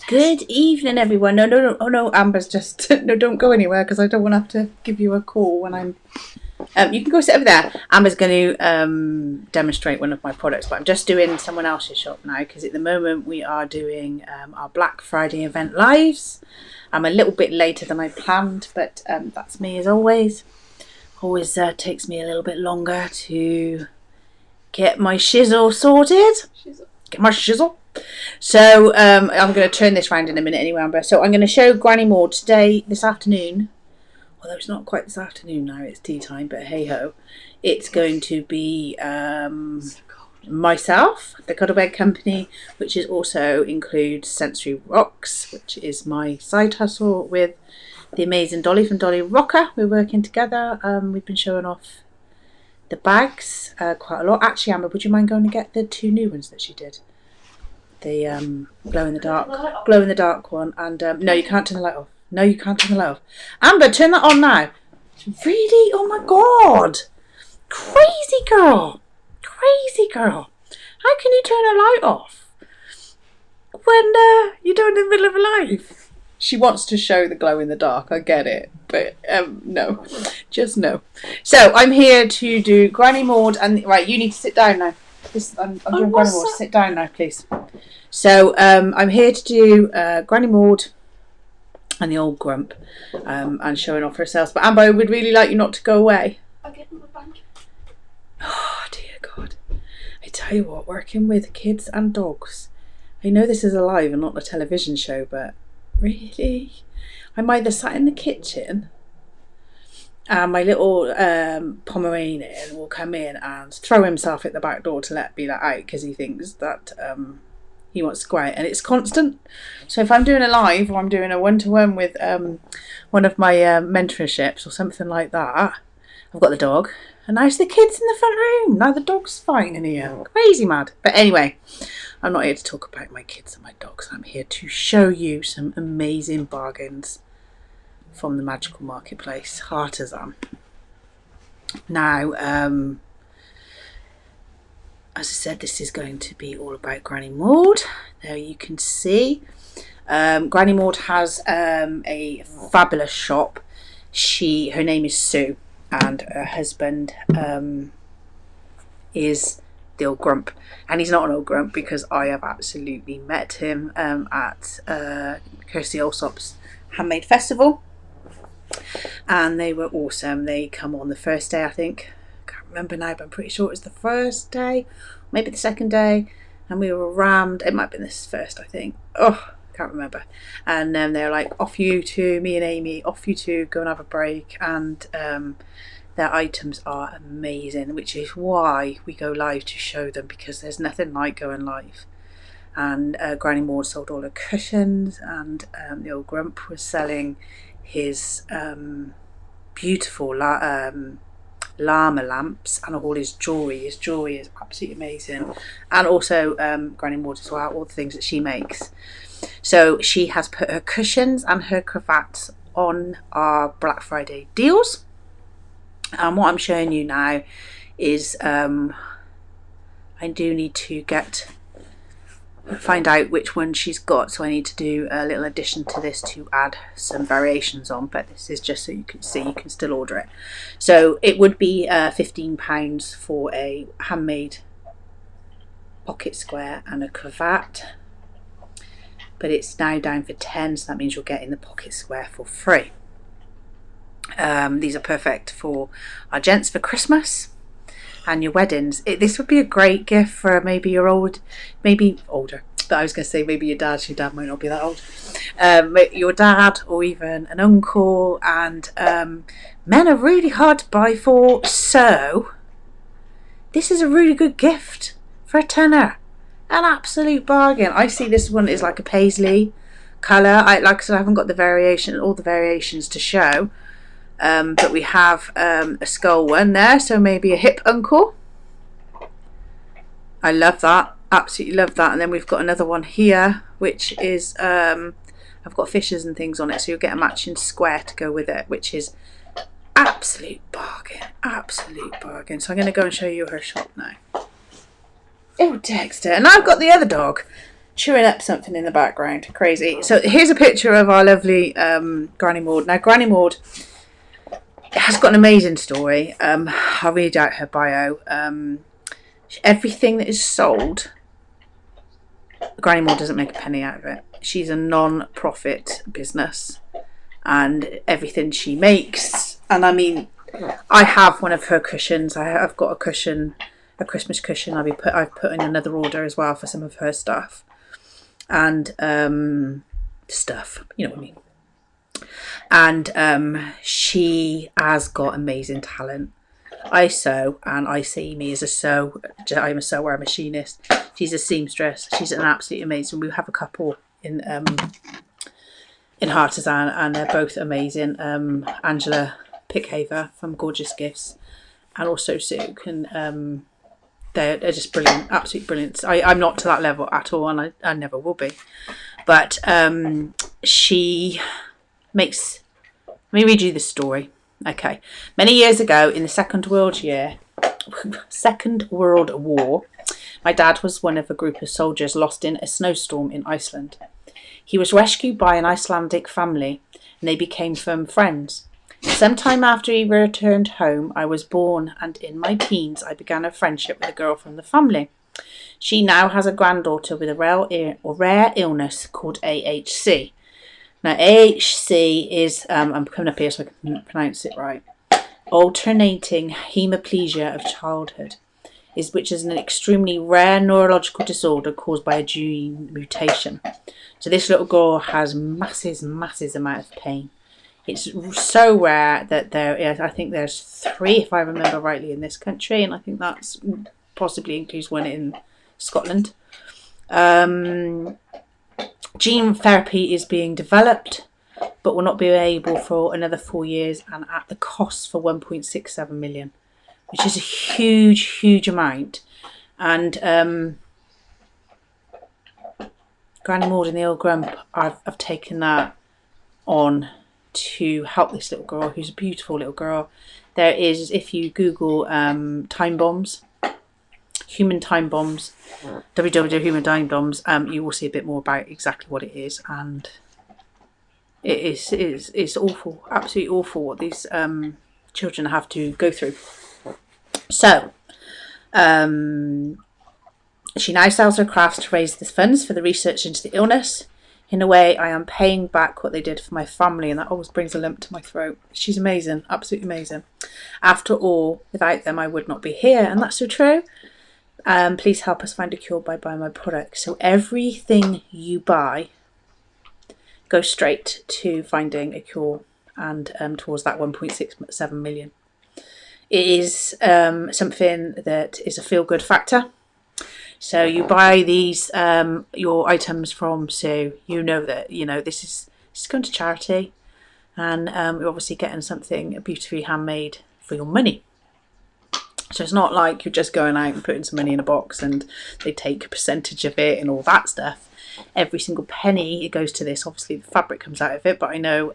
Good evening, everyone. No, no, no. Oh, no, Amber's just... No, don't go anywhere because I don't want to have to give you a call when I'm... you can go sit over there. Amber's going to demonstrate one of my products, but I'm just doing someone else's shop now because at the moment we are doing our Black Friday event lives. I'm a little bit later than I planned, but that's me as always. Always takes me a little bit longer to get my shizzle sorted. Get my shizzle. So I'm going to turn this round in a minute anyway, Amber. So I'm going to show Granny Maud today, this afternoon. Although it's not quite this afternoon now, it's tea time, but hey ho. It's going to be myself, the Cuddle Bed Company, which is also includes Sensory Rocks, which is my side hustle with the amazing Dolly from Dolly Rocker. We're working together. We've been showing off the bags quite a lot. Actually, Amber, would you mind going and get the 2 new ones that she did? The glow in the dark one, and no, you can't turn the light off. No, you can't turn the light off. Amber, turn that on now. Really? Oh my god! Crazy girl! Crazy girl! How can you turn a light off when you're doing in the middle of a live? She wants to show the glow in the dark. I get it, but no, just no. So I'm here to do Granny Maud, and right, you need to sit down now. I'm doing Granny Maud. Sit down now, please. So I'm here to do Granny Maud and the old grump and showing off herself. But Amber, I would really like you not to go away. I'll get my blanket. Oh, dear God. I tell you what, working with kids and dogs. I know this is a live and not a television show, but really? I'm either sat in the kitchen and my little Pomeranian will come in and throw himself at the back door to let me let out because he thinks that he wants to go out, and it's constant. So if I'm doing a live or I'm doing a one-to-one with one of my mentorships or something like that, I've got the dog, and now it's the kids in the front room. Now the dog's fine in here. Crazy mad. But anyway, I'm not here to talk about my kids and my dogs. I'm here to show you some amazing bargains from the magical marketplace, Heartizan. Now, as I said, this is going to be all about Granny Maud. There you can see. Granny Maud has a fabulous shop. Her name is Sue, and her husband is the old grump. And he's not an old grump because I have absolutely met him at Kirsty Allsop's Handmade Festival. And they were awesome. They come on the first day, I think. Remember now, but I'm pretty sure it was the first day, maybe the second day, and we were rammed. It might have been this first, I think. Oh, can't remember. And they're like, off you two, me and Amy, off you two, go and have a break. And their items are amazing, which is why we go live to show them, because there's nothing like going live. And Granny Maud sold all her cushions, and the old grump was selling his beautiful llama lamps and all his jewellery. His jewellery is absolutely amazing, and also Granny Maud as well, all the things that she makes. So she has put her cushions and her cravats on our Black Friday deals, and what I'm showing you now is I do need to find out which one she's got, so I need to do a little addition to this to add some variations on, but this is just so you can see, you can still order it. So it would be £15 for a handmade pocket square and a cravat, but it's now down for 10, so that means you're getting the pocket square for free. These are perfect for our gents for Christmas and your weddings. This would be a great gift for maybe your older, but I was going to say maybe your dad. Your dad might not be that old. Your dad or even an uncle. And men are really hard to buy for, so this is a really good gift for a tenner. An absolute bargain. I see this one is like a paisley colour. Like I said, I haven't got all the variations to show. But we have a skull one there, so maybe a hip uncle. I love that, absolutely love that. And then we've got another one here, which is I've got fishes and things on it, so you'll get a matching square to go with it, which is absolute bargain, absolute bargain. So I'm going to go and show you her shop now. Oh, Dexter, and I've got the other dog. chewing up something in the background. Crazy. So here's a picture of our lovely Granny Maud. Now, Granny Maud has got an amazing story. I'll read out her bio. Everything that is sold, Granny Maud doesn't make a penny out of it. She's a non-profit business, and everything she makes, and I mean, I have one of her cushions. I've got a cushion, a Christmas cushion. I've put in another order as well for some of her stuff, and stuff, you know what I mean. And she has got amazing talent. I sew, and I see me as a sew. I'm a sewer, a machinist. She's a seamstress. She's an absolutely amazing. We have a couple in Heartizan, and they're both amazing. Angela Pickhaver from Gorgeous Gifts, and also Sue. And they're just brilliant, absolutely brilliant. I'm not to that level at all, and I never will be. But she makes. Let me read you the story. Okay. Many years ago, in the Second World War, my dad was one of a group of soldiers lost in a snowstorm in Iceland. He was rescued by an Icelandic family, and they became firm friends. Sometime after he returned home, I was born, and in my teens, I began a friendship with a girl from the family. She now has a granddaughter with a rare illness called AHC. Now, AHC is, I'm coming up here so I can pronounce it right, alternating hemiplegia of childhood, which is an extremely rare neurological disorder caused by a gene mutation. So this little girl has massive amount of pain. It's so rare that I think there's 3, if I remember rightly, in this country, and I think that's possibly includes one in Scotland. Gene therapy is being developed, but will not be able for another 4 years, and at the cost for 1.67 million, which is a huge amount. And Granny Maud and the Old Grump, I've taken that on to help this little girl, who's a beautiful little girl. There is, if you Google time bombs, human time bombs, www.human time bombs, you will see a bit more about exactly what it is, and it's awful, absolutely awful what these children have to go through. So she now sells her crafts to raise the funds for the research into the illness. In a way, I am paying back what they did for my family, and that always brings a lump to my throat. She's amazing, absolutely amazing. After all, without them I would not be here, and that's so true. Please help us find a cure by buying my product. So everything you buy goes straight to finding a cure, and towards that 1.67 million. It is something that is a feel-good factor. So you buy these your items from Sue, you know that this is going to charity, and you're obviously getting something beautifully handmade for your money. So it's not like you're just going out and putting some money in a box and they take a percentage of it and all that stuff. Every single penny it goes to this. Obviously the fabric comes out of it, but I know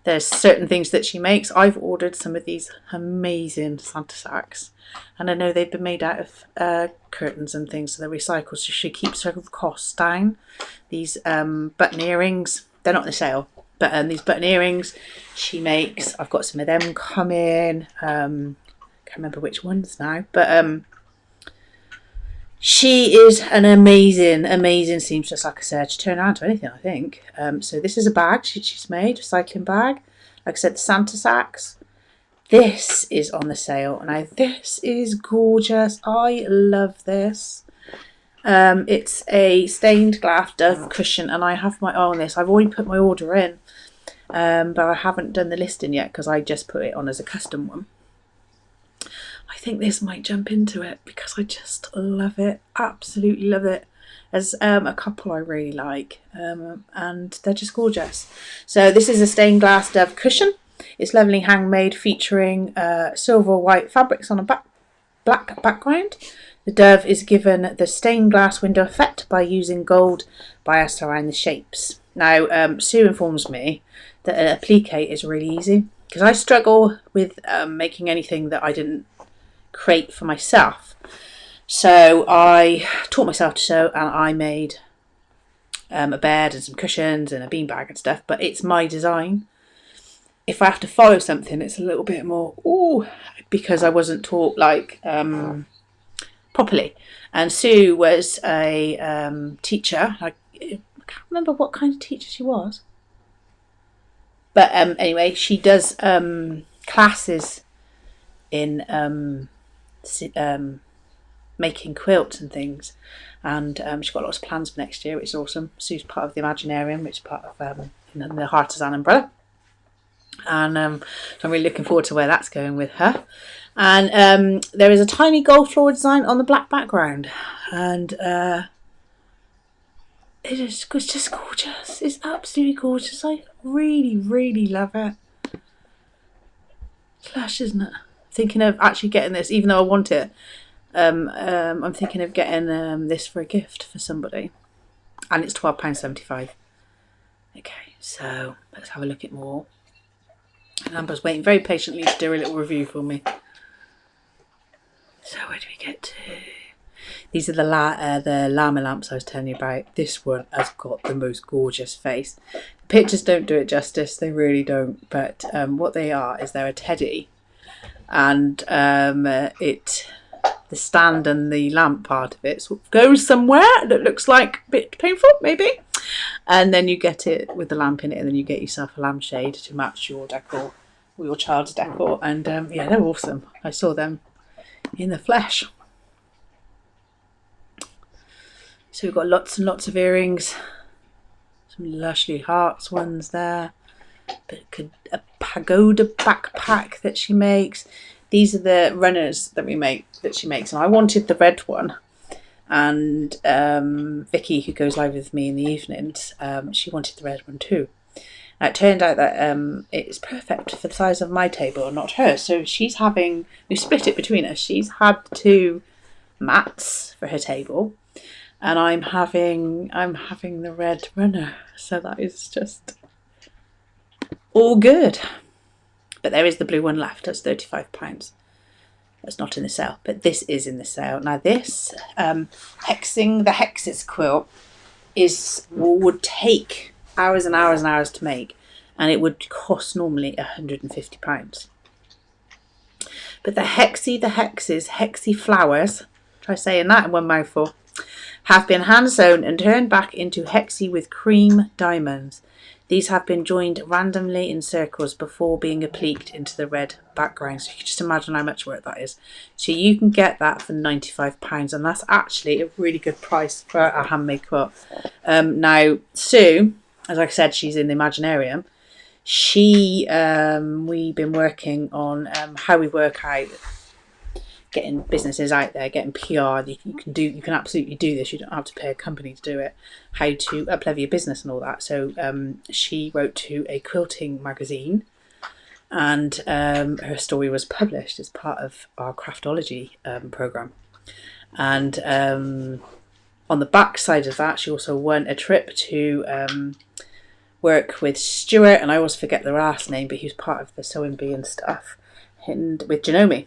there's certain things that she makes. I've ordered some of these amazing Santa sacks, and I know they've been made out of curtains and things, so they're recycled, so she keeps her costs down. These button earrings, they're not on sale, but these button earrings she makes, I've got some of them coming. Can't remember which ones now, but she is an amazing seamstress. Like I said, she turned around to anything, I think. So this is a bag she's made, a recycling bag. Like I said, the Santa sacks. This is on the sale. Now this is gorgeous. I love this. It's a stained glass dove cushion, and I have my eye on this. I've already put my order in, but I haven't done the listing yet because I just put it on as a custom one. I think this might jump into it because I just love it, absolutely love it. There's a couple I really like, and they're just gorgeous. So this is a stained glass dove cushion. It's lovely handmade, featuring silver white fabrics on a black background. The dove is given the stained glass window effect by using gold bias around the shapes. Now, Sue informs me that an applique is really easy, because I struggle with making anything that I didn't create for myself. So I taught myself to sew, and I made a bed and some cushions and a beanbag and stuff, but it's my design. If I have to follow something, it's a little bit more, because I wasn't taught like properly. And Sue was a teacher. I can't remember what kind of teacher she was. But anyway, she does classes in making quilts and things. And she's got lots of plans for next year, which is awesome. Sue's part of the Imaginarium, which is part of the Heartizan umbrella. And so I'm really looking forward to where that's going with her. And there is a tiny gold floral design on the black background. And it's just gorgeous. It's absolutely gorgeous. I really, really love it. It's lush, isn't it? Thinking of actually getting this, even though I want it. I'm thinking of getting this for a gift for somebody. And it's £12.75. Okay, so let's have a look at more. And Amber's waiting very patiently to do a little review for me. So where do we get to? These are the llama lamps I was telling you about. This one has got the most gorgeous face. The pictures don't do it justice, they really don't. But what they are is they're a teddy. And the stand and the lamp part of it sort of goes somewhere that looks like a bit painful, maybe. And then you get it with the lamp in it, and then you get yourself a lampshade to match your decor, or your child's decor. And yeah, they're awesome. I saw them in the flesh. So we've got lots and lots of earrings. Some lushly hearts ones there. A pagoda backpack that she makes. These are the runners that she makes. And I wanted the red one. And Vicky, who goes live with me in the evenings, she wanted the red one too. Now, it turned out that it's perfect for the size of my table, not hers. So we split it between us. She's had 2 mats for her table, and I'm having the red runner. So that is just all good. But there is the blue one left. That's £35. That's not in the sale, but this is in the sale. Now this hexing the hexes quilt would take hours and hours and hours to make, and it would cost normally £150. But the hexy flowers, try saying that in one mouthful, have been hand sewn and turned back into hexy with cream diamonds. These have been joined randomly in circles before being appliqued into the red background. So you can just imagine how much work that is. So you can get that for £95, and that's actually a really good price for a handmade quilt. Now, Sue, as I said, she's in the Imaginarium. We've been working on how we work out getting businesses out there, getting PR. You can absolutely do this. You don't have to pay a company to do it. How to uplevel your business and all that. So she wrote to a quilting magazine, and her story was published as part of our craftology program. And on the back side of that, she also won a trip to work with Stuart, and I always forget the last name, but he was part of the Sewing Bee and stuff, and with Janome.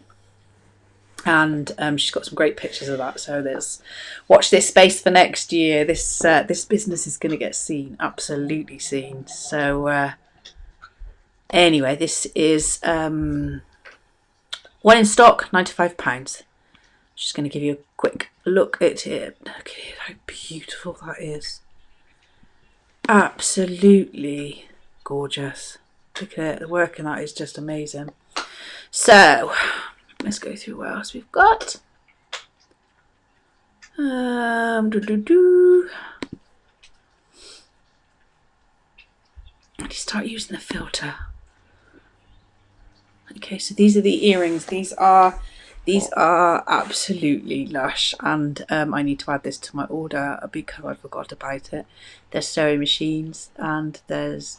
And she's got some great pictures of that. So watch this space for next year. This business is going to get seen, absolutely seen. So anyway, this is one in stock, £95. Just going to give you a quick look at it. Look at it, how beautiful that is. Absolutely gorgeous. Look at it, the work in that is just amazing. So let's go through what else we've got. I need to start using the filter. Okay, so these are the earrings. These are absolutely lush, and I need to add this to my order because I forgot about it. There's sewing machines, and there's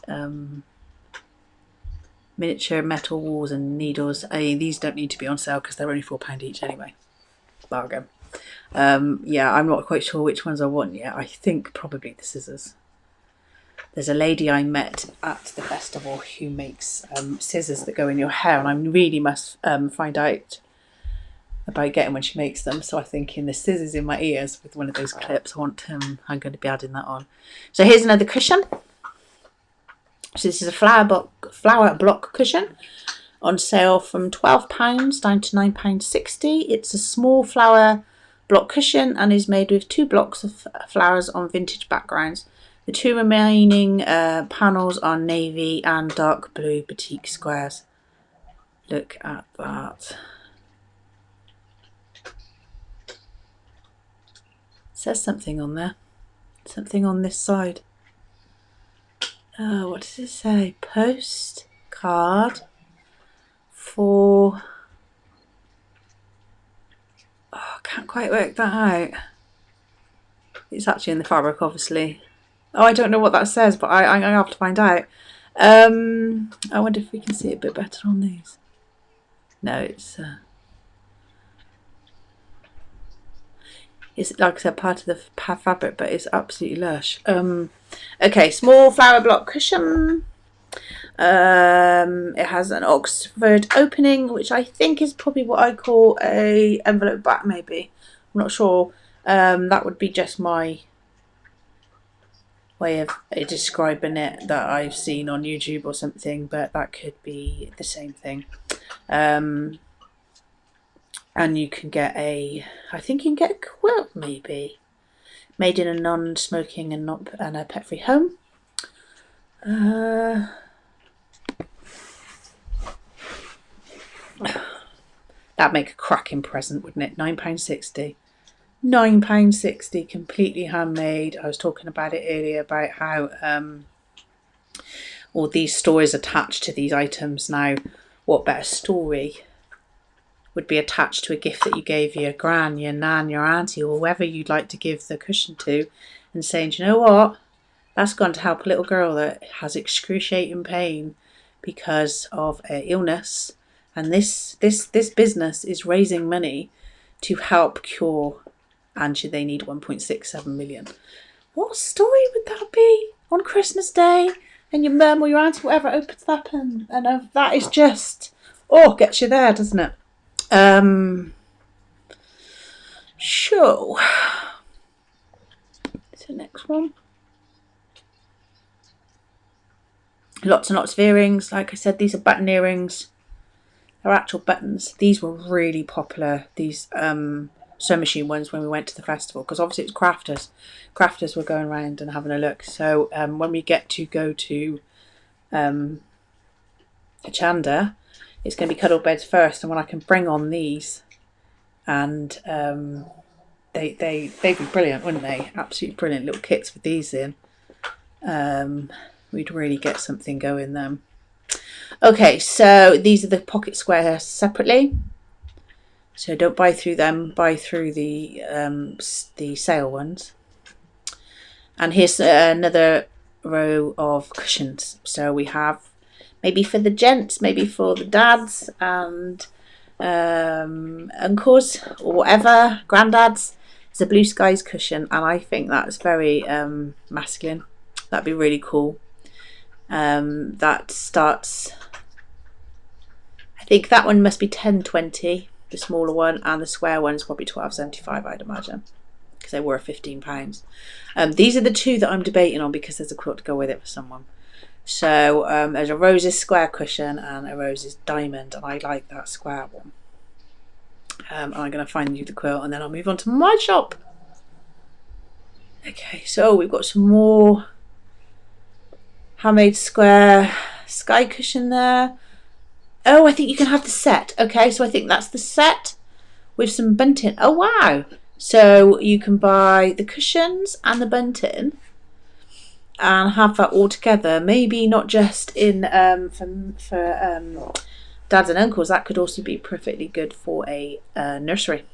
miniature metal walls and needles. These don't need to be on sale because they're only £4 each anyway. Bargain. Yeah, I'm not quite sure which ones I want yet. I think probably the scissors. There's a lady I met at the festival who makes scissors that go in your hair, and I really must find out about getting when she makes them. So I'm thinking the scissors in my ears with one of those clips. I'm going to be adding that on. So here's another cushion. So this is a flower block cushion on sale from £12 down to £9.60. It's a small flower block cushion and is made with 2 blocks of flowers on vintage backgrounds. The 2 remaining panels are navy and dark blue batik squares. Look at that. It says something on there. Something on this side. Oh, what does it say? Postcard for... Oh, I can't quite work that out. It's actually in the fabric, obviously. Oh, I don't know what that says, but I'm going to have to find out. I wonder if we can see it a bit better on these. No, it's like I said, part of the fabric, but it's absolutely lush. Okay, small flower block cushion. It has an Oxford opening, which I think is probably what I call a envelope back, maybe. I'm not sure. That would be just my way of describing it that I've seen on YouTube or something, but that could be the same thing. And you can get I think you can get a quilt, maybe, made in a non-smoking and a pet-free home. That'd make a cracking present, wouldn't it? £9.60. £9.60, completely handmade. I was talking about it earlier about how all these stories attached to these items now. What better story would be attached to a gift that you gave your gran, your nan, your auntie, or whoever you'd like to give the cushion to, and saying, do you know what? That's going to help a little girl that has excruciating pain because of illness, and this business is raising money to help cure, and they need 1.67 million. What story would that be on Christmas Day? And your mum or your auntie, whatever, opens up and that is just, gets you there, doesn't it? Sure. So next one. Lots and lots of earrings. Like I said, these are button earrings. They're actual buttons. These were really popular, these sewing machine ones, when we went to the festival, because obviously it was crafters. Crafters were going around and having a look. So when we get to go to Chanda, it's going to be Cuddle beds first, and when I can bring on these, and they'd be brilliant, wouldn't they? Absolutely brilliant little kits with these in. We'd really get something going then. Okay, so these are the pocket squares separately. So don't buy through them, buy through the sale ones. And here's another row of cushions. So we have maybe for the gents, maybe for the dads and uncles or whatever, granddads. It's a blue skies cushion, and I think that's very masculine. That'd be really cool. That starts, I think that one must be £10.20, the smaller one, and the square one is probably £12.75, I'd imagine, because they were £15. These are the two that I'm debating on because there's a quilt to go with it for someone. So there's a roses square cushion and a roses diamond, and I like that square one. I'm going to find you the quilt and then I'll move on to my shop. Okay, so we've got some more handmade square sky cushion there. Oh, I think you can have the set. Okay, so I think that's the set with some bunting. Oh, wow. So you can buy the cushions and the bunting and have that all together. Maybe not just in for dads and uncles. That could also be perfectly good for a nursery.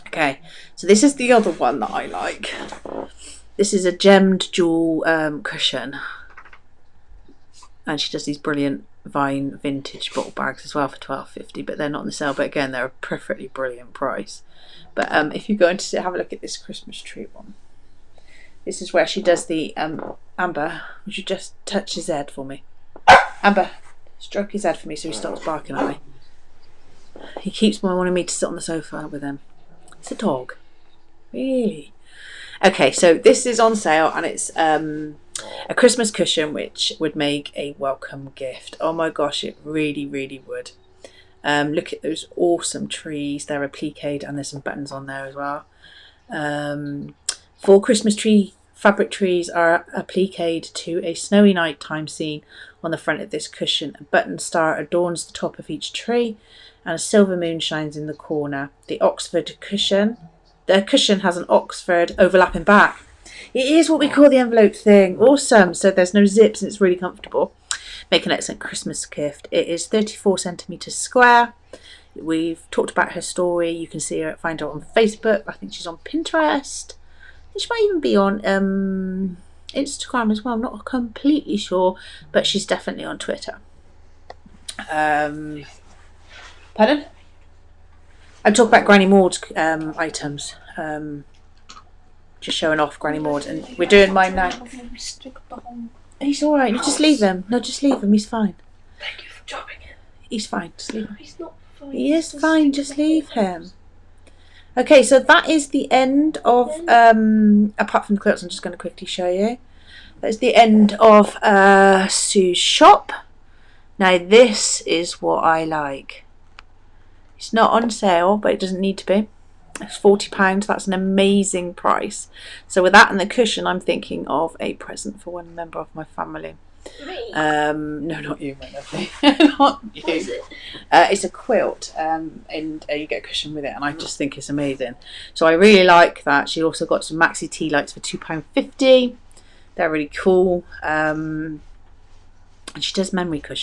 Okay, so this is the other one that I like. This is a gemmed jewel cushion, and she does these brilliant Vine vintage bottle bags as well for £12.50, but they're not on the sale. But again, they're a perfectly brilliant price. But if you're going to have a look at this Christmas tree one, this is where she does the Amber. Would you just touch his head for me? Amber, stroke his head for me so he stops barking at me. He keeps wanting me to sit on the sofa with him. It's a dog. Really? Okay, so this is on sale, and it's a Christmas cushion which would make a welcome gift. Oh my gosh, it really, really would. Look at those awesome trees. They're appliqued, and there's some buttons on there as well. 4 Christmas tree fabric trees are appliqued to a snowy nighttime scene on the front of this cushion. A button star adorns the top of each tree, and a silver moon shines in the corner. The cushion has an Oxford overlapping back. It is what we call the envelope thing. Awesome. So there's no zips and it's really comfortable. Make an excellent Christmas gift. It is 34 centimetres square. We've talked about her story. You can see her, find her on Facebook. I think she's on Pinterest. She might even be on Instagram as well. I'm not completely sure, but she's definitely on Twitter. Pardon? I'm talking about Granny Maud's items. Just showing off Granny Maud, and we're doing mine now. He's all right. Just leave him. No, just leave him. He's fine. Thank you for dropping him. He's fine. Just leave him. He's not fine. He is fine. Just leave him. Okay, so that is the end of. Apart from the quilts, I'm just going to quickly show you. That's the end of Sue's shop. Now this is what I like. It's not on sale, but it doesn't need to be. It's £40. That's an amazing price. So with that and the cushion, I'm thinking of a present for one member of my family. Me? No, not you, my lovely. Not you. What is it? It's a quilt, and you get a cushion with it, and I just think it's amazing. So I really like that. She also got some maxi tea lights for £2.50. They're really cool. And she does memory quilt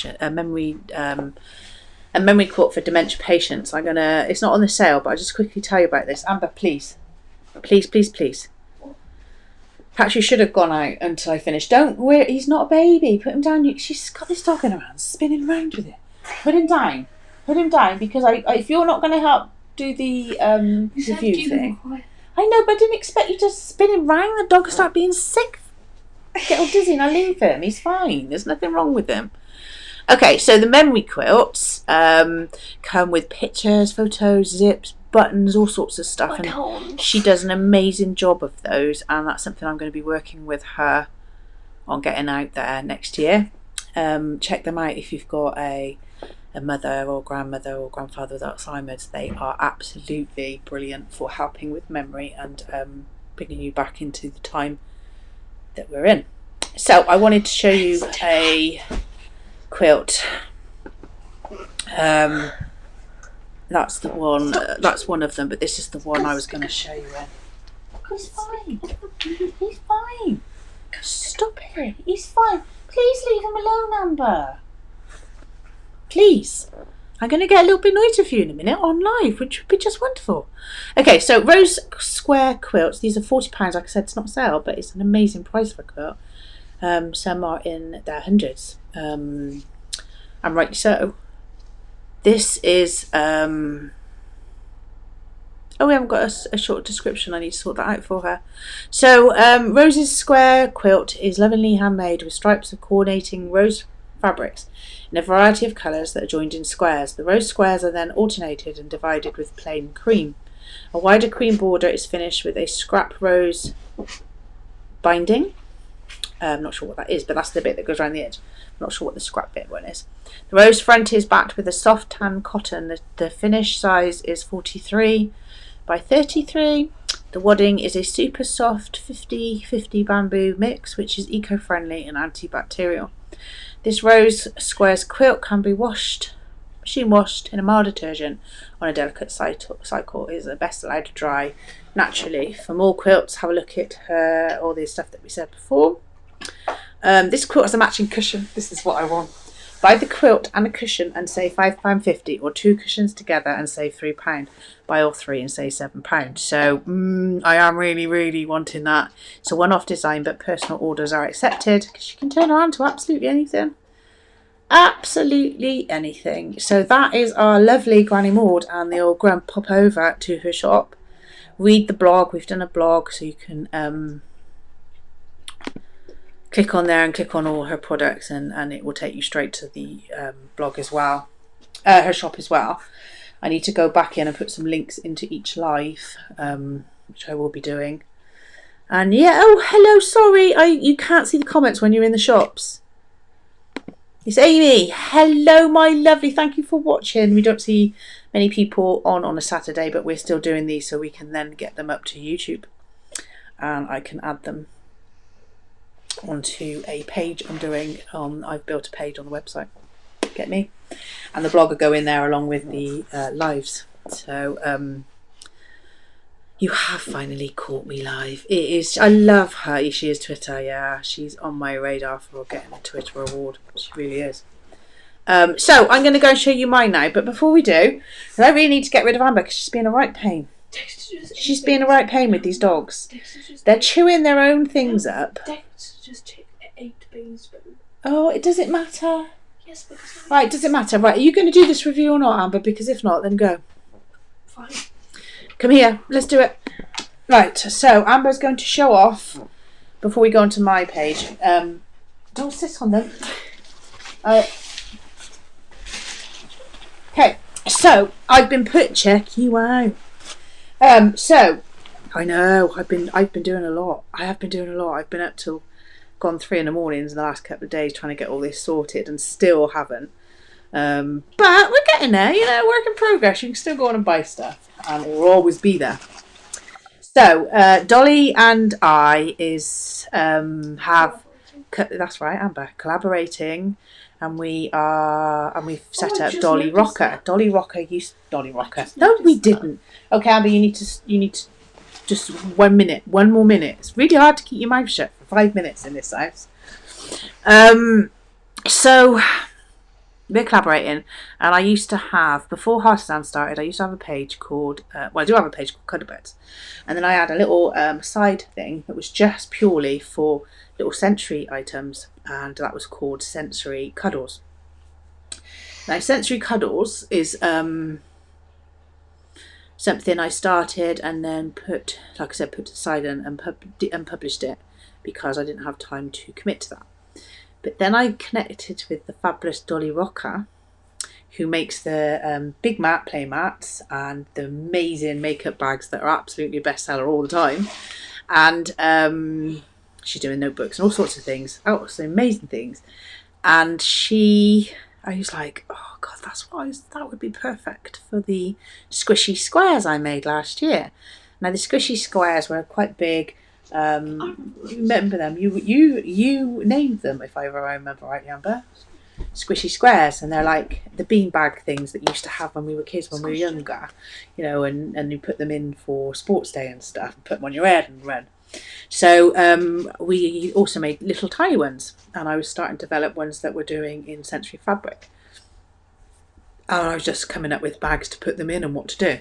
for dementia patients. It's not on the sale, but I'll just quickly tell you about this. Amber, please. Please. Perhaps you should have gone out until I finished. Don't worry, he's not a baby. Put him down. She's got this dog in her hands, spinning around with it. Put him down, because if you're not going to help do the review thing. I know, but I didn't expect you to spin him round. The dog will start being sick. Get all dizzy, and I leave him. He's fine. There's nothing wrong with him. Okay, so the memory quilts come with pictures, photos, zips, buttons, all sorts of stuff. And she does an amazing job of those, and that's something I'm going to be working with her on getting out there next year. Check them out if you've got a mother or grandmother or grandfather with Alzheimer's. They are absolutely brilliant for helping with memory and bringing you back into the time that we're in. So I wanted to show you a quilt. That's the one. That's one of them, but this is the one I was going to show you in. He's fine. He's fine. Stop it. He's fine. Please leave him alone, Amber. Please. I'm going to get a little bit noisy for you in a minute on live, which would be just wonderful. Okay, so rose square quilts. These are £40. Like I said, it's not sale, but it's an amazing price for a quilt. Some are in their hundreds. And rightly so. This is oh, we haven't got a short description. I need to sort that out for her. So Rose's square quilt is lovingly handmade with stripes of coordinating rose fabrics in a variety of colours that are joined in squares. The rose squares are then alternated and divided with plain cream. A wider cream border is finished with a scrap rose binding. I'm not sure what that is, but that's the bit that goes around the edge. I'm not sure what the scrap bit one is. The rose front is backed with a soft tan cotton. The finish size is 43 by 33. The wadding is a super soft 50-50 bamboo mix, which is eco-friendly and antibacterial. This rose squares quilt can be machine washed in a mild detergent on a delicate cycle. It is best allowed to dry naturally. For more quilts, have a look at all the stuff that we said before. This quilt has a matching cushion. This is what I want. Buy the quilt and a cushion and save £5.50, or 2 cushions together and save £3. Buy all 3 and save £7. So I am really, really wanting that. It's a one-off design, but personal orders are accepted because you can turn around to absolutely anything. Absolutely anything. So that is our lovely Granny Maud, and the old grump. Pop over to her shop, read the blog. We've done a blog, so you can click on there and click on all her products, and it will take you straight to the blog as well, her shop as well. I need to go back in and put some links into each live, which I will be doing. And yeah, oh hello, sorry, you can't see the comments when you're in the shops. It's Amy. Hello, my lovely. Thank you for watching. We don't see many people on a Saturday, but we're still doing these so we can then get them up to YouTube. And I can add them onto a page I'm doing. I've built a page on the website. Get me? And the blog will go in there along with the lives. So you have finally caught me live. It is. I love her. She is Twitter. Yeah, she's on my radar for getting a Twitter award. She really is. So I'm going to go and show you mine now. But before we do, I really need to get rid of Amber because she's being a right pain. She's being a right pain with these dogs. They're chewing their own things up. Just ate baby spoon. Oh, it doesn't matter. Yes, because Right, does it matter? Right, are you going to do this review or not, Amber? Because if not, then go. fine. Come here, let's do it. Right, so Amber's going to show off before we go onto my page. Don't sit on them. Okay, so I've been check you out. So I know I've been doing a lot. I have been doing a lot. I've been up till gone 3 in the mornings in the last couple of days trying to get all this sorted and still haven't. But we're getting there, you know, work in progress. You can still go on and buy stuff and it will always be there. So Dolly and I have that's right, Amber, collaborating, and we've set up Dolly Rocker. Dolly Rocker. No, we didn't. Okay, Amber, you need to just 1 minute, one more minute. It's really hard to keep your mouth shut for 5 minutes in this house. So we're collaborating, and I used to have, before Heartizan started, I used to have a page called, I do have a page called Cuddle, and then I had a little side thing that was just purely for little sensory items, and that was called Sensory Cuddles. Now, Sensory Cuddles is something I started and then put to the side and published it because I didn't have time to commit to that. But then I connected with the fabulous Dolly Rocker, who makes the big mat play mats and the amazing makeup bags that are absolutely a bestseller all the time. And she's doing notebooks and all sorts of things. Oh, some amazing things. And I was like, oh God, that would be perfect for the squishy squares I made last year. Now the squishy squares were quite big. Remember them? You named them, if I remember right, Amber. Squishy squares, and they're like the beanbag things that you used to have when we were kids, when we were younger, you know, and you put them in for sports day and stuff, and put them on your head and run. So we also made little tiny ones, and I was starting to develop ones that we're doing in sensory fabric. And I was just coming up with bags to put them in and what to do.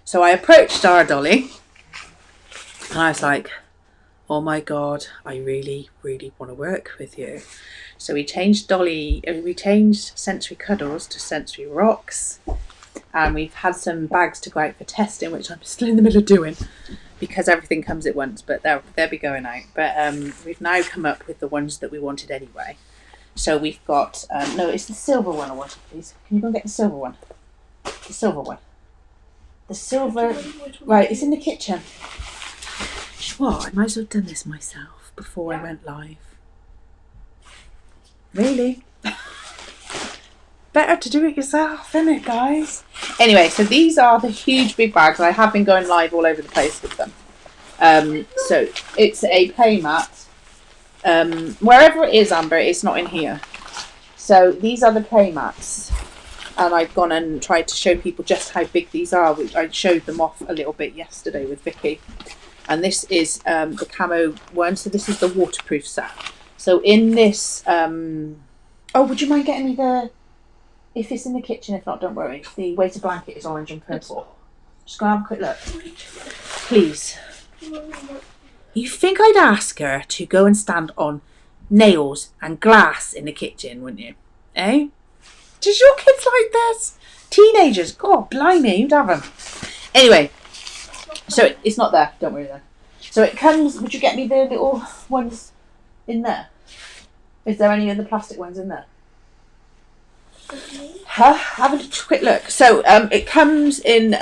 So I approached our Dolly, and I was like, oh my God, I really, really want to work with you. So we changed Sensory Cuddles to Sensory Rocks, and we've had some bags to go out for testing, which I'm still in the middle of doing because everything comes at once, but they'll be going out. But we've now come up with the ones that we wanted anyway. So we've got, no, it's the silver one I wanted, please. Can you go and get the silver one? The silver one. The silver, right, it's in the kitchen. What? I might as well have done this myself before I went live. Really? Better to do it yourself, isn't it, guys? Anyway, so these are the huge big bags. I have been going live all over the place with them. So it's a play mat. Wherever it is, Amber, it's not in here. So these are the play mats. And I've gone and tried to show people just how big these are, which I showed them off a little bit yesterday with Vicky. And this is the camo one. So this is the waterproof set. So in this, oh, would you mind getting me if it's in the kitchen, if not, don't worry. The weighted blanket is orange and purple. Just go and have a quick look. Please. You think I'd ask her to go and stand on nails and glass in the kitchen, wouldn't you? Eh? Does your kids like this? Teenagers, God, blimey, you'd have them. Anyway. So it's not there, don't worry then. So it comes, would you get me the little ones in there? Is there any of the plastic ones in there? Have a quick look. So it comes in,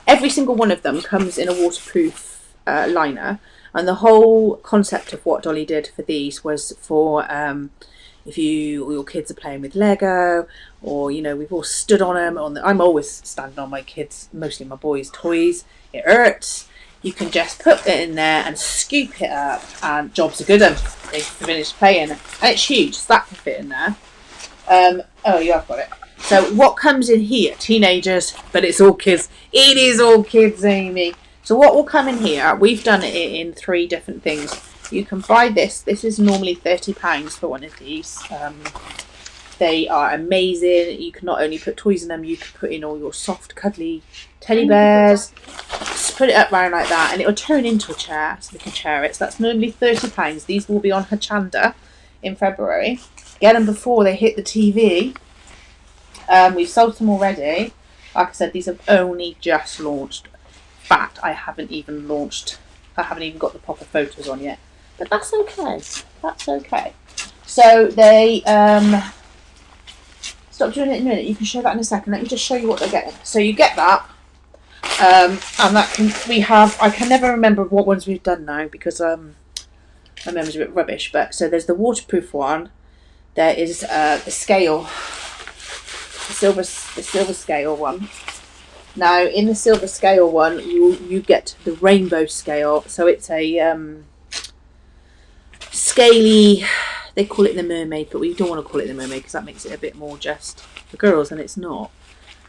every single one of them comes in a waterproof liner, and the whole concept of what Dolly did for these was for if your kids are playing with Lego, or we've all stood on them. I'm always standing on my kids, mostly my boys' toys. It hurts. You can just put it in there and scoop it up, and jobs are good. And they finished playing, and it's huge. So that can fit in there. Oh, yeah, I've got it. So what comes in here? Teenagers, but it's all kids. It is all kids, Amy. So what will come in here? We've done it in 3 different things. You can buy this. This is normally £30 for one of these. They are amazing. You can not only put toys in them, you can put in all your soft, cuddly teddy bears. Just put it up round like that, and it will turn into a chair, so they can chair it. So that's normally £30. These will be on Hochanda in February. Get them before they hit the TV. We've sold them already. Like I said, these have only just launched. In fact, I haven't even got the proper photos on yet. But that's okay. That's okay. So they stop doing it in a minute. You can show that in a second. Let me just show you what they're getting. So you get that. And that I can never remember what ones we've done now, because my memory's a bit rubbish. But so there's the waterproof one. There is the scale, the silver scale one. Now, in the silver scale one, you get the rainbow scale. So it's a scaly. They call it the mermaid, but we don't want to call it the mermaid because that makes it a bit more just for girls, and it's not.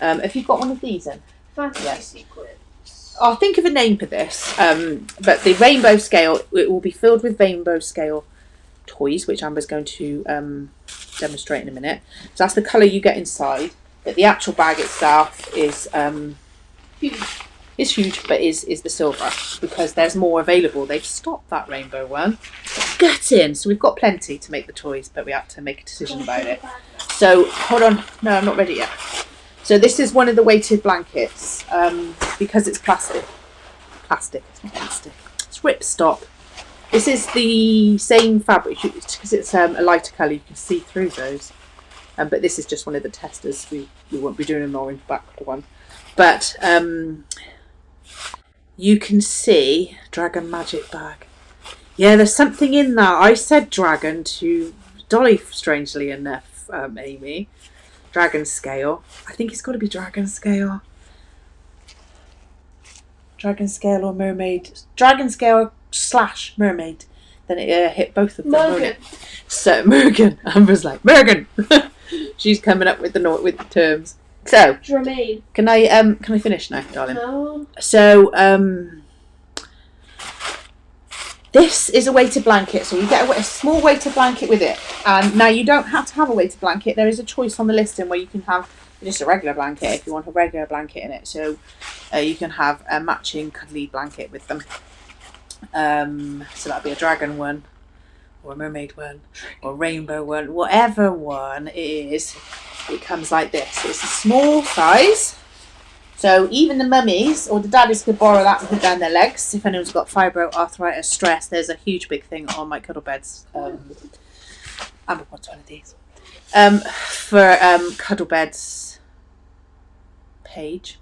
Have you got one of these in? Fantasy Secrets. I'll think of a name for this. But the rainbow scale, it will be filled with rainbow scale toys, which Amber's going to demonstrate in a minute. So that's the colour you get inside. But the actual bag itself is huge, but is the silver, because there's more available. They've stopped that rainbow one. Get in. So we've got plenty to make the toys, but we have to make a decision about it. So hold on. No, I'm not ready yet. So this is one of the weighted blankets, because it's plastic. It's not plastic. It's ripstop. This is the same fabric, because it's a lighter colour. You can see through those. But this is just one of the testers. We won't be doing an orange back one. But you can see Dragon Magic bag. Yeah, there's something in that. I said dragon to Dolly, strangely enough, Amy. Dragon scale. I think it's got to be dragon scale. Dragon scale or mermaid. Dragon scale / mermaid. Then it hit both of them. Morgan. So Morgan. Amber's like, Morgan. She's coming up with the terms. So Jermaine. Can I finish now, darling? No. So this is a weighted blanket, so you get a small weighted blanket with it. And now you don't have to have a weighted blanket. There is a choice on the listing where you can have just a regular blanket if you want a regular blanket in it. So you can have a matching cuddly blanket with them. So that'd be a dragon one, or a mermaid one, or a rainbow one, whatever one it is. It comes like this. It's a small size. So even the mummies or the daddies could borrow that and put down their legs. If anyone's got fibro, arthritis, stress, there's a huge big thing on my cuddle beds. Amber wants one of these. For cuddle beds page,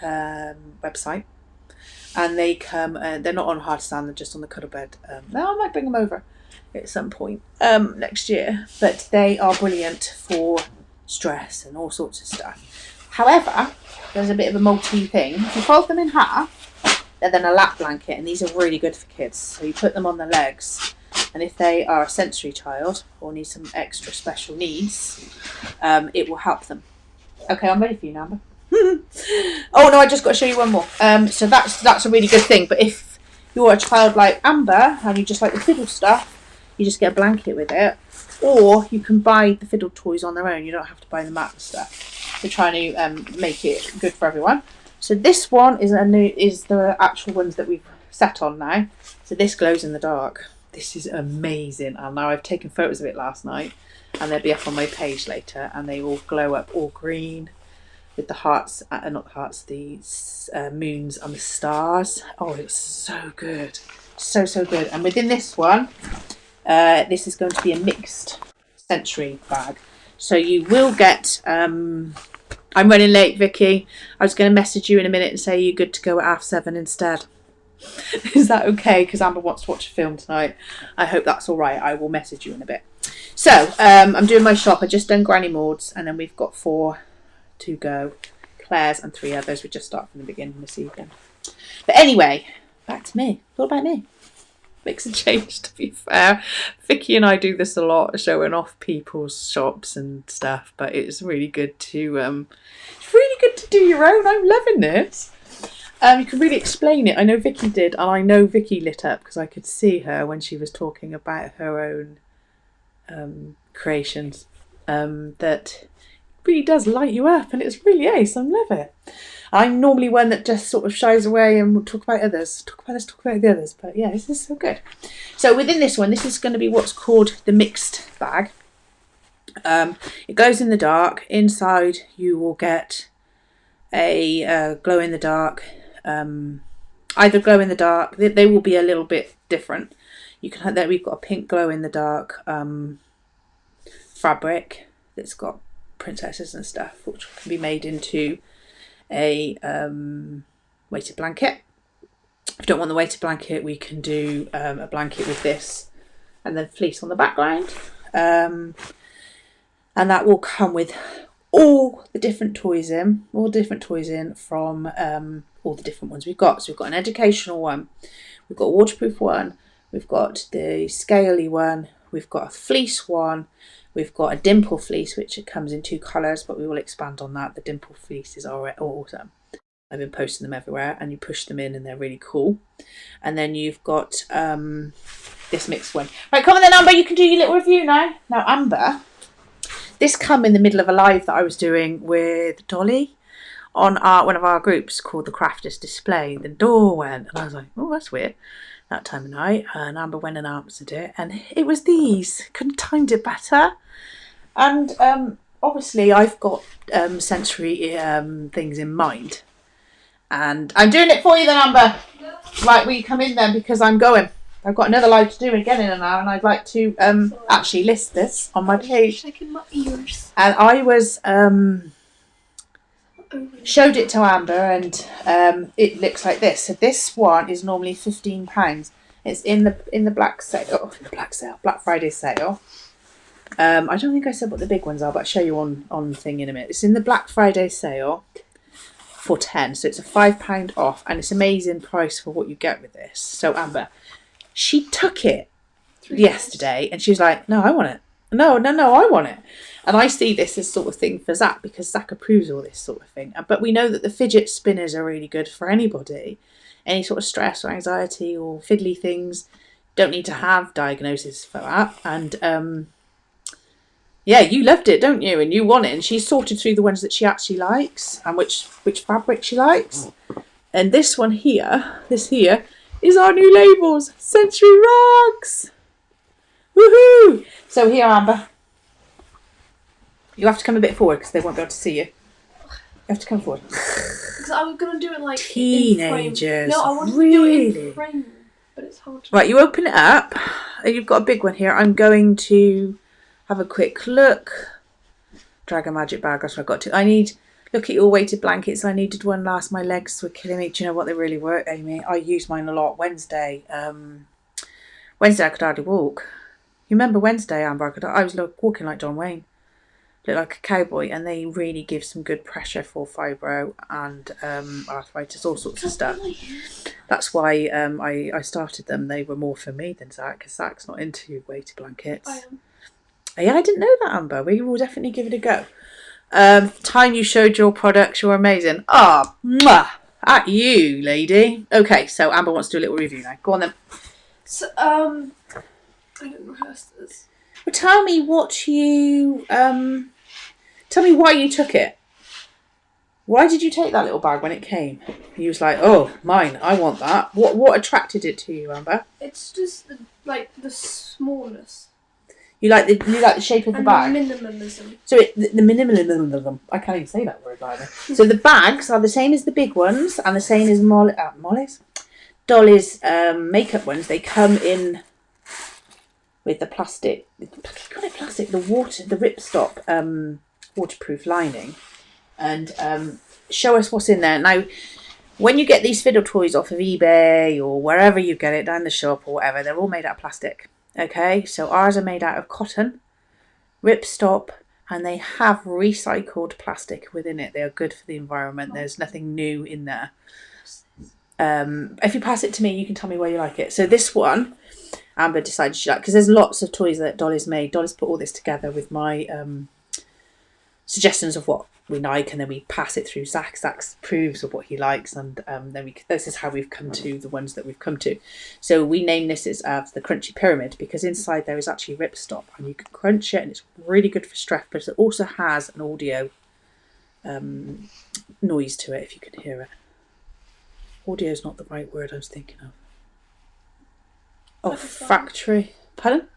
website. And they come, they're not on Heartizan, they're just on the cuddle bed. Now I might bring them over at some point next year. But they are brilliant for stress and all sorts of stuff. However, there's a bit of a multi thing. If you fold them in half, they're then a lap blanket, and these are really good for kids. So you put them on the legs, and if they are a sensory child or need some extra special needs, it will help them. Okay, I'm ready for you now, Amber. Oh no, I just got to show you one more. So that's a really good thing. But if you're a child like Amber and you just like the fiddle stuff, you just get a blanket with it. Or you can buy the fiddle toys on their own. You don't have to buy the mat and stuff. We're trying to make it good for everyone. So this one is the actual ones that we've set on now. So this glows in the dark. This is amazing. And now I've taken photos of it last night, and they'll be up on my page later. And they all glow up all green with the hearts, not the hearts, the moons and the stars. Oh, it's so good, so good. And within this one, this is going to be a mixed sensory bag. So you will get... I'm running late, Vicky. I was going to message you in a minute and say you're good to go at 7:30 instead. Is that okay? Because Amber wants to watch a film tonight. I hope that's all right. I will message you in a bit. So, I'm doing my shop. I just done Granny Maud's, and then we've got 4 to go. Claire's and 3 others. We just start from the beginning this evening. But anyway, back to me. What about me? Makes a change, to be fair. Vicky and I do this a lot, showing off people's shops and stuff. But it's really good to do your own. I'm loving this. You can really explain it. I know Vicky did, and I know Vicky lit up because I could see her when she was talking about her own creations. That really does light you up, and it's really ace. I love it. I'm normally one that just sort of shies away and will talk about others. Talk about the others. But yeah, this is so good. So within this one, this is going to be what's called the mixed bag. It goes in the dark. Inside, you will get a glow in the dark. Either glow in the dark. They will be a little bit different. You can have that. We've got a pink glow in the dark fabric that's got princesses and stuff, which can be made into a weighted blanket. If you don't want the weighted blanket, we can do a blanket with this and then fleece on the background, and that will come with all the different toys in, from all the different ones we've got. So we've got an educational one, we've got a waterproof one, we've got the scaly one, we've got a fleece one, we've got a dimple fleece, which it comes in 2 colours, but we will expand on that. The dimple fleeces are awesome. I've been posting them everywhere, and you push them in and they're really cool. And then you've got this mixed one. Right, come on then, Amber, you can do your little review now. Now, Amber, this come in the middle of a live that I was doing with Dolly on one of our groups called the Crafters Display. The door went, and I was like, oh, that's weird. That time of night, and Amber went and answered it, and it was these. Couldn't have timed it better. And obviously I've got sensory things in mind, and I'm doing it for you then, Amber. Right, will you come in then, because I'm going. I've got another live to do again in an hour, and I'd like to actually list this on my page. Shaking my ears. And I was showed it to Amber, and it looks like this. So this one is normally £15. It's in the Black Friday sale. I don't think I said what the big ones are, but I'll show you on the thing in a minute. It's in the Black Friday sale for 10, so it's a £5 off, and it's amazing price for what you get with this. So Amber, she took it yesterday, and she was like, "No, I want it. No, I want it." And I see this as sort of thing for Zach, because Zach approves all this sort of thing. But we know that the fidget spinners are really good for anybody. Any sort of stress or anxiety or fiddly things, don't need to have diagnosis for that. And yeah, you loved it, don't you? And you want it. And she's sorted through the ones that she actually likes and which fabric she likes. And this one here, is our new labels, Sensory Rugs. Woohoo! So here, Amber. You have to come a bit forward because they won't be able to see you. You have to come forward. Because I was going to do it like teenagers. In frame. No, I wanted to really? do it in frame, but it's hard to... Right, you open it up. You've got a big one here. I'm going to have a quick look. Dragon Magic bag, that's what I got to. Look at your weighted blankets. I needed one last. My legs were killing me. Do you know what? They really were, Amy. I used mine a lot. Wednesday I could hardly walk. You remember Wednesday, Amber? I was walking like John Wayne. Look like a cowboy, and they really give some good pressure for fibro and arthritis, all sorts of stuff. That's why I started them. They were more for me than Zach, because Zach's not into weighted blankets. I am. Yeah, I didn't know that, Amber. We will definitely give it a go. Time you showed your products, you're amazing. Ah, mwah, at you, lady. Okay, so Amber wants to do a little review now. Go on then. So, I didn't rehearse this. Well, tell me what you tell me why you took it. Why did you take that little bag when it came? You was like, oh, mine, I want that. What attracted it to you, Amber? It's just the smallness. You like the shape of the bag? The minimalism. So the minimalism. I can't even say that word either. So the bags are the same as the big ones and the same as Dolly's makeup ones. They come in with the plastic, the ripstop waterproof lining, and show us what's in there. Now, when you get these fiddle toys off of eBay or wherever you get it, down the shop or whatever, they're all made out of plastic. Okay, so ours are made out of cotton, ripstop, and they have recycled plastic within it. They are good for the environment. There's nothing new in there. If you pass it to me, you can tell me where you like it. So this one, Amber decided she liked, because there's lots of toys that Dolly's made. Dolly's put all this together with my suggestions of what we like, and then we pass it through Zach. Zach approves of what he likes, and then this is how we've come to the ones that we've come to. So we name this as the Crunchy Pyramid, because inside there is actually ripstop, and you can crunch it, and it's really good for stress, but it also has an audio noise to it, if you can hear it. Audio is not the right word I was thinking of. Oh, factory. Pardon?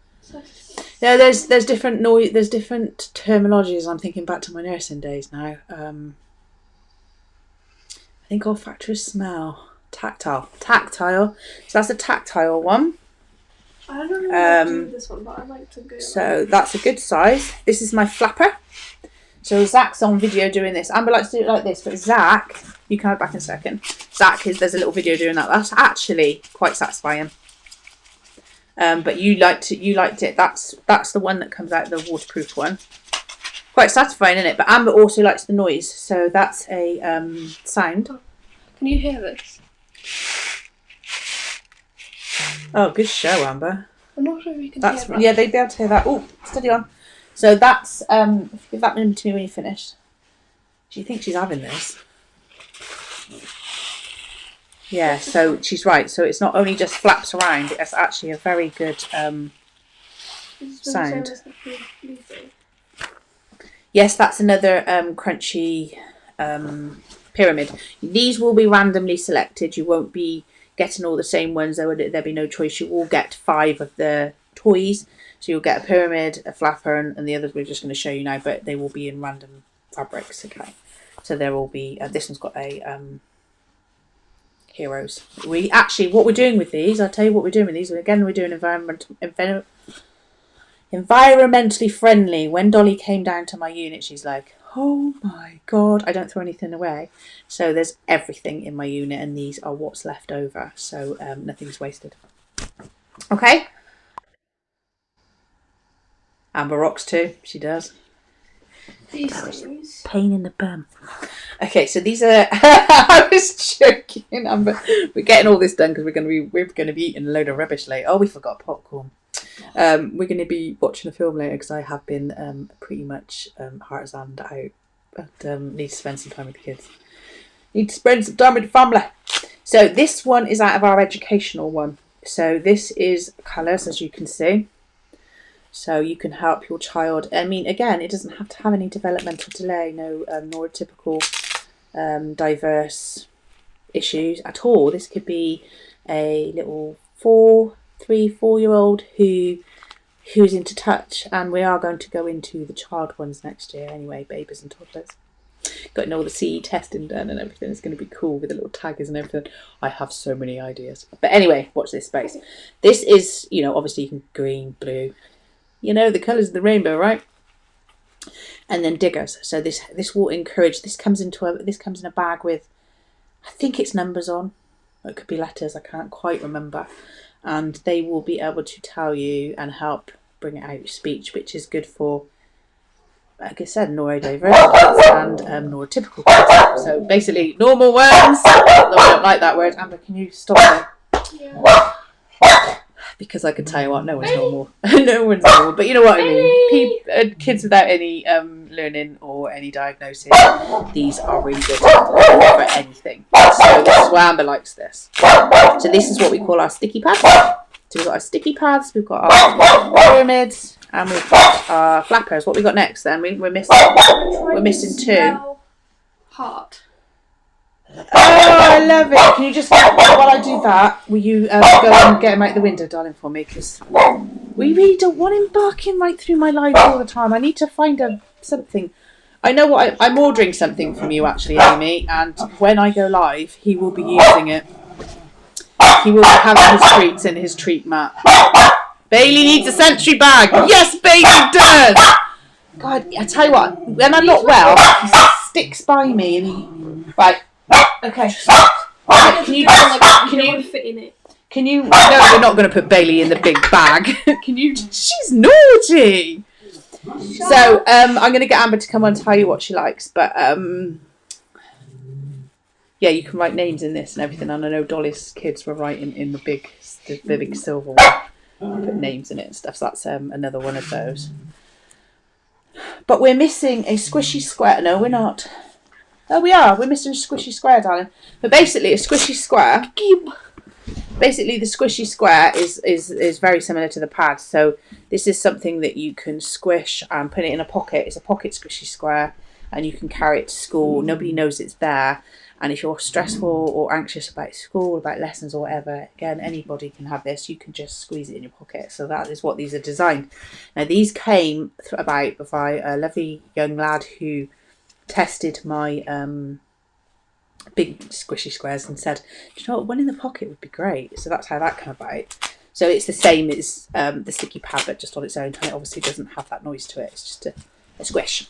Yeah, there's different noise. There's different terminologies. I'm thinking back to my nursing days now. I think olfactory, smell, tactile. So that's a tactile one. I don't know what to do with this one, but I like to go. So that's a good size. This is my flapper. So Zach's on video doing this. Amber likes to do it like this, but Zach, you can have it back in a second. There's a little video doing that. That's actually quite satisfying. But you liked it. That's the one that comes out, the waterproof one. Quite satisfying, isn't it? But Amber also likes the noise, so that's a sound. Can you hear this? Oh, good show, Amber. I'm not sure if you can hear that. Yeah, they'd be able to hear that. Oh, steady on. So that's give that one to me when you're finished. She thinks she's having this. Yeah, so she's right. So it's not only just flaps around, it's actually a very good sound. Yes, that's another crunchy pyramid. These will be randomly selected. You won't be getting all the same ones. There'll be no choice. You will get 5 of the toys. So you'll get a pyramid, a flapper, and the others we're just going to show you now, but they will be in random fabrics, okay? So there will be, this one's got a heroes. What we're doing with these, I'll tell you what we're doing with these. Again, we're doing environmentally friendly. When Dolly came down to my unit, she's like, oh my God, I don't throw anything away. So there's everything in my unit, and these are what's left over. So nothing's wasted. Okay? Amber rocks too. She does. These things. Pain in the bum. Okay, so these are. I was joking, Amber. We're getting all this done because we're going to be eating a load of rubbish later. Oh, we forgot popcorn. We're going to be watching a film later because I have been pretty much Heartizaned out, but need to spend some time with the kids. Need to spend some time with the family. So this one is out of our educational one. So this is colours, as you can see. So you can help your child. I mean, again, it doesn't have to have any developmental delay, no neurotypical diverse issues at all. This could be a little 4-year-old who's into touch, and we are going to go into the child ones next year anyway, babies and toddlers. Getting all the CE testing done and everything. It's going to be cool with the little taggers and everything. I have so many ideas. But anyway, watch this space. This is, obviously you can green, blue. The colours of the rainbow, right? And then diggers. So this will encourage. This comes in a bag with, I think it's numbers on. It could be letters. I can't quite remember. And they will be able to tell you and help bring it out your speech, which is good for, like I said, neurodiverse kids and neurotypical kids. So basically, normal words. Though I don't like that word. Amber, can you stop there? Yeah. Because I can tell you what, no one's normal. No one's normal, but you know what I mean. Kids without any learning or any diagnosis, these are really good for anything. So this is why Amber likes this. So this is what we call our sticky pads. So we've got our sticky pads, we've got our pyramids, and we've got our flappers. What we got next then? We're missing 2. Heart. Oh, I love it. Can you just, while I do that, will you go and get him out the window, darling, for me? Because we really don't want him barking right through my life all the time. I need to find something. I know what I'm ordering something from you, actually, Amy, and when I go live, he will be using it. He will be having his treats in his treat mat. Bailey needs a sensory bag. Yes, Bailey does. God, I tell you what, when I'm not well, he sticks by me and he... Right, okay. Right, can you fit in it? Can you... No, we're not going to put Bailey in the big bag. Can you... She's naughty. So, I'm going to get Amber to come on and tell you what she likes, but, yeah, you can write names in this and everything, and I know Dolly's kids were writing in the big silver one, put names in it and stuff, so that's another one of those. But we're missing a squishy square. No, we're not. Oh, we are. We're missing a squishy square, darling. But basically, a squishy square... Basically, the squishy square is very similar to the pad. So this is something that you can squish and put it in a pocket. It's a pocket squishy square, and you can carry it to school. Nobody knows it's there. And if you're stressful or anxious about school, about lessons or whatever, again, anybody can have this. You can just squeeze it in your pocket. So that is what these are designed. Now, these came about by a lovely young lad who tested my big squishy squares and said, you know what, one in the pocket would be great. So that's how that came about. So it's the same as the sticky pad, but just on its own. And it obviously doesn't have that noise to it. It's just a squish.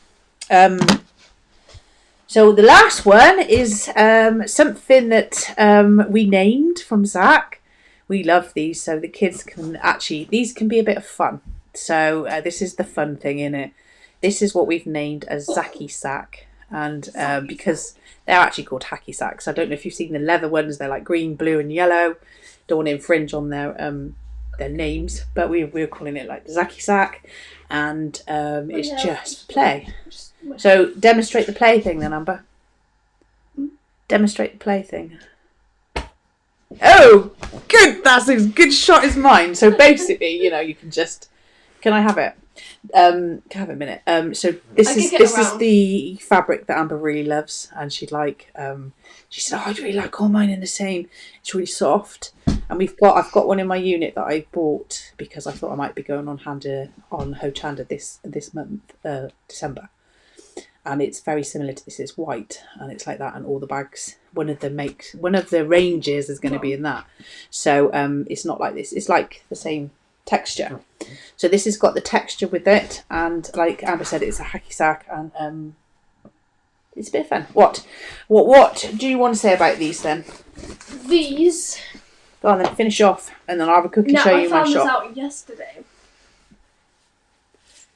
So the last one is something that we named from Zach. We love these, so the kids can actually... These can be a bit of fun. So this is the fun thing in it. This is what we've named as Zacky Sack. And because they're actually called hacky sacks. I don't know if you've seen the leather ones. They're like green, blue and yellow. Don't want to infringe on their names. But we're calling it like the Zacky Sack. And it's just play. So demonstrate the play thing then, Amber. Demonstrate the play thing. Oh, good. That's as good shot as mine. So basically, you know, you can just... Can I have it? Can I have a minute? So this is the fabric that Amber really loves, and she'd like. She said, "Oh, I'd really like all mine in the same. It's really soft." And I've got one in my unit that I bought because I thought I might be going on Hochanda this month, December. And it's very similar to this. It's white and it's like that, and all the bags. One of the ranges is going to be in that. So it's not like this. It's like the same texture. So this has got the texture with it, and like Amber said, it's a hacky sack, and it's a bit of fun. What do you want to say about these then? These. Go on then, finish off, and then I'll have a cookie show you my shop. I found this out yesterday.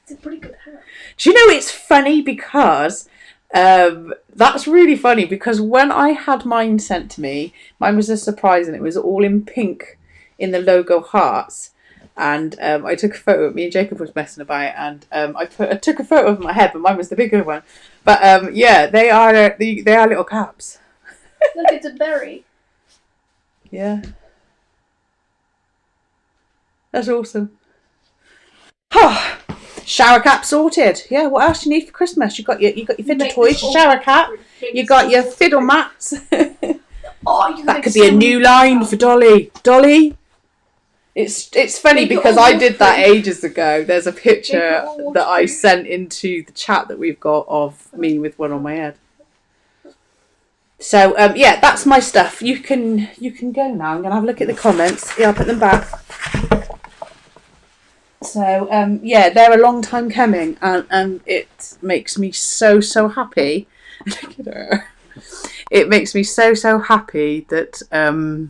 It's a pretty good hat. Do you know it's funny because that's really funny because when I had mine sent to me, mine was a surprise and it was all in pink in the logo hearts. And I took a photo. Me and Jacob was messing about, and I took a photo of my head, but mine was the bigger one. But yeah, they are little caps. Look, it's a berry. Yeah, that's awesome. Oh, shower cap sorted. Yeah, what else do you need for Christmas? You got your fiddle toys, your shower cap. You got your fiddle mats. That could be a new line for Dolly. Dolly. It's funny because I did that ages ago. There's a picture that I sent into the chat that we've got of me with one on my head. So yeah, that's my stuff. You can go now. I'm gonna have a look at the comments. Yeah, I'll put them back. So yeah, they're a long time coming, and it makes me so happy. Look at her. It makes me so happy that to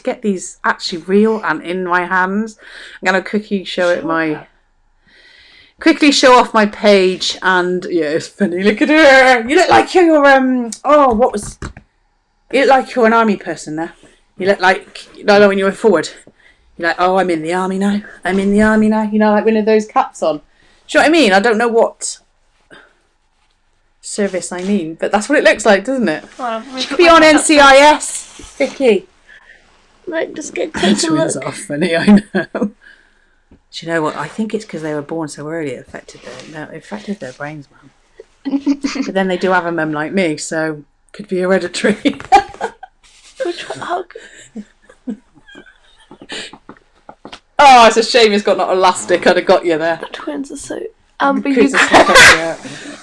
get these actually real and in my hands. I'm gonna quickly show off my page, and yeah, it's funny. Look at her. You look like you're you look like you're an army person now. You look like, you know, when you were forward. You're like, oh, I'm in the army now. I'm in the army now. You know, like one of those caps on. Do you know what I mean? I don't know what service I mean, but that's what it looks like, doesn't it? Well, she could be on NCIS, Vicky. Like, just take a look. Twins are funny, I know. Do you know what? I think it's because they were born so early it affected their brains, man. But then they do have a mum like me, so could be hereditary. Which one? How good? Oh, it's a shame it's got not elastic. I'd have got you there. The twins are so...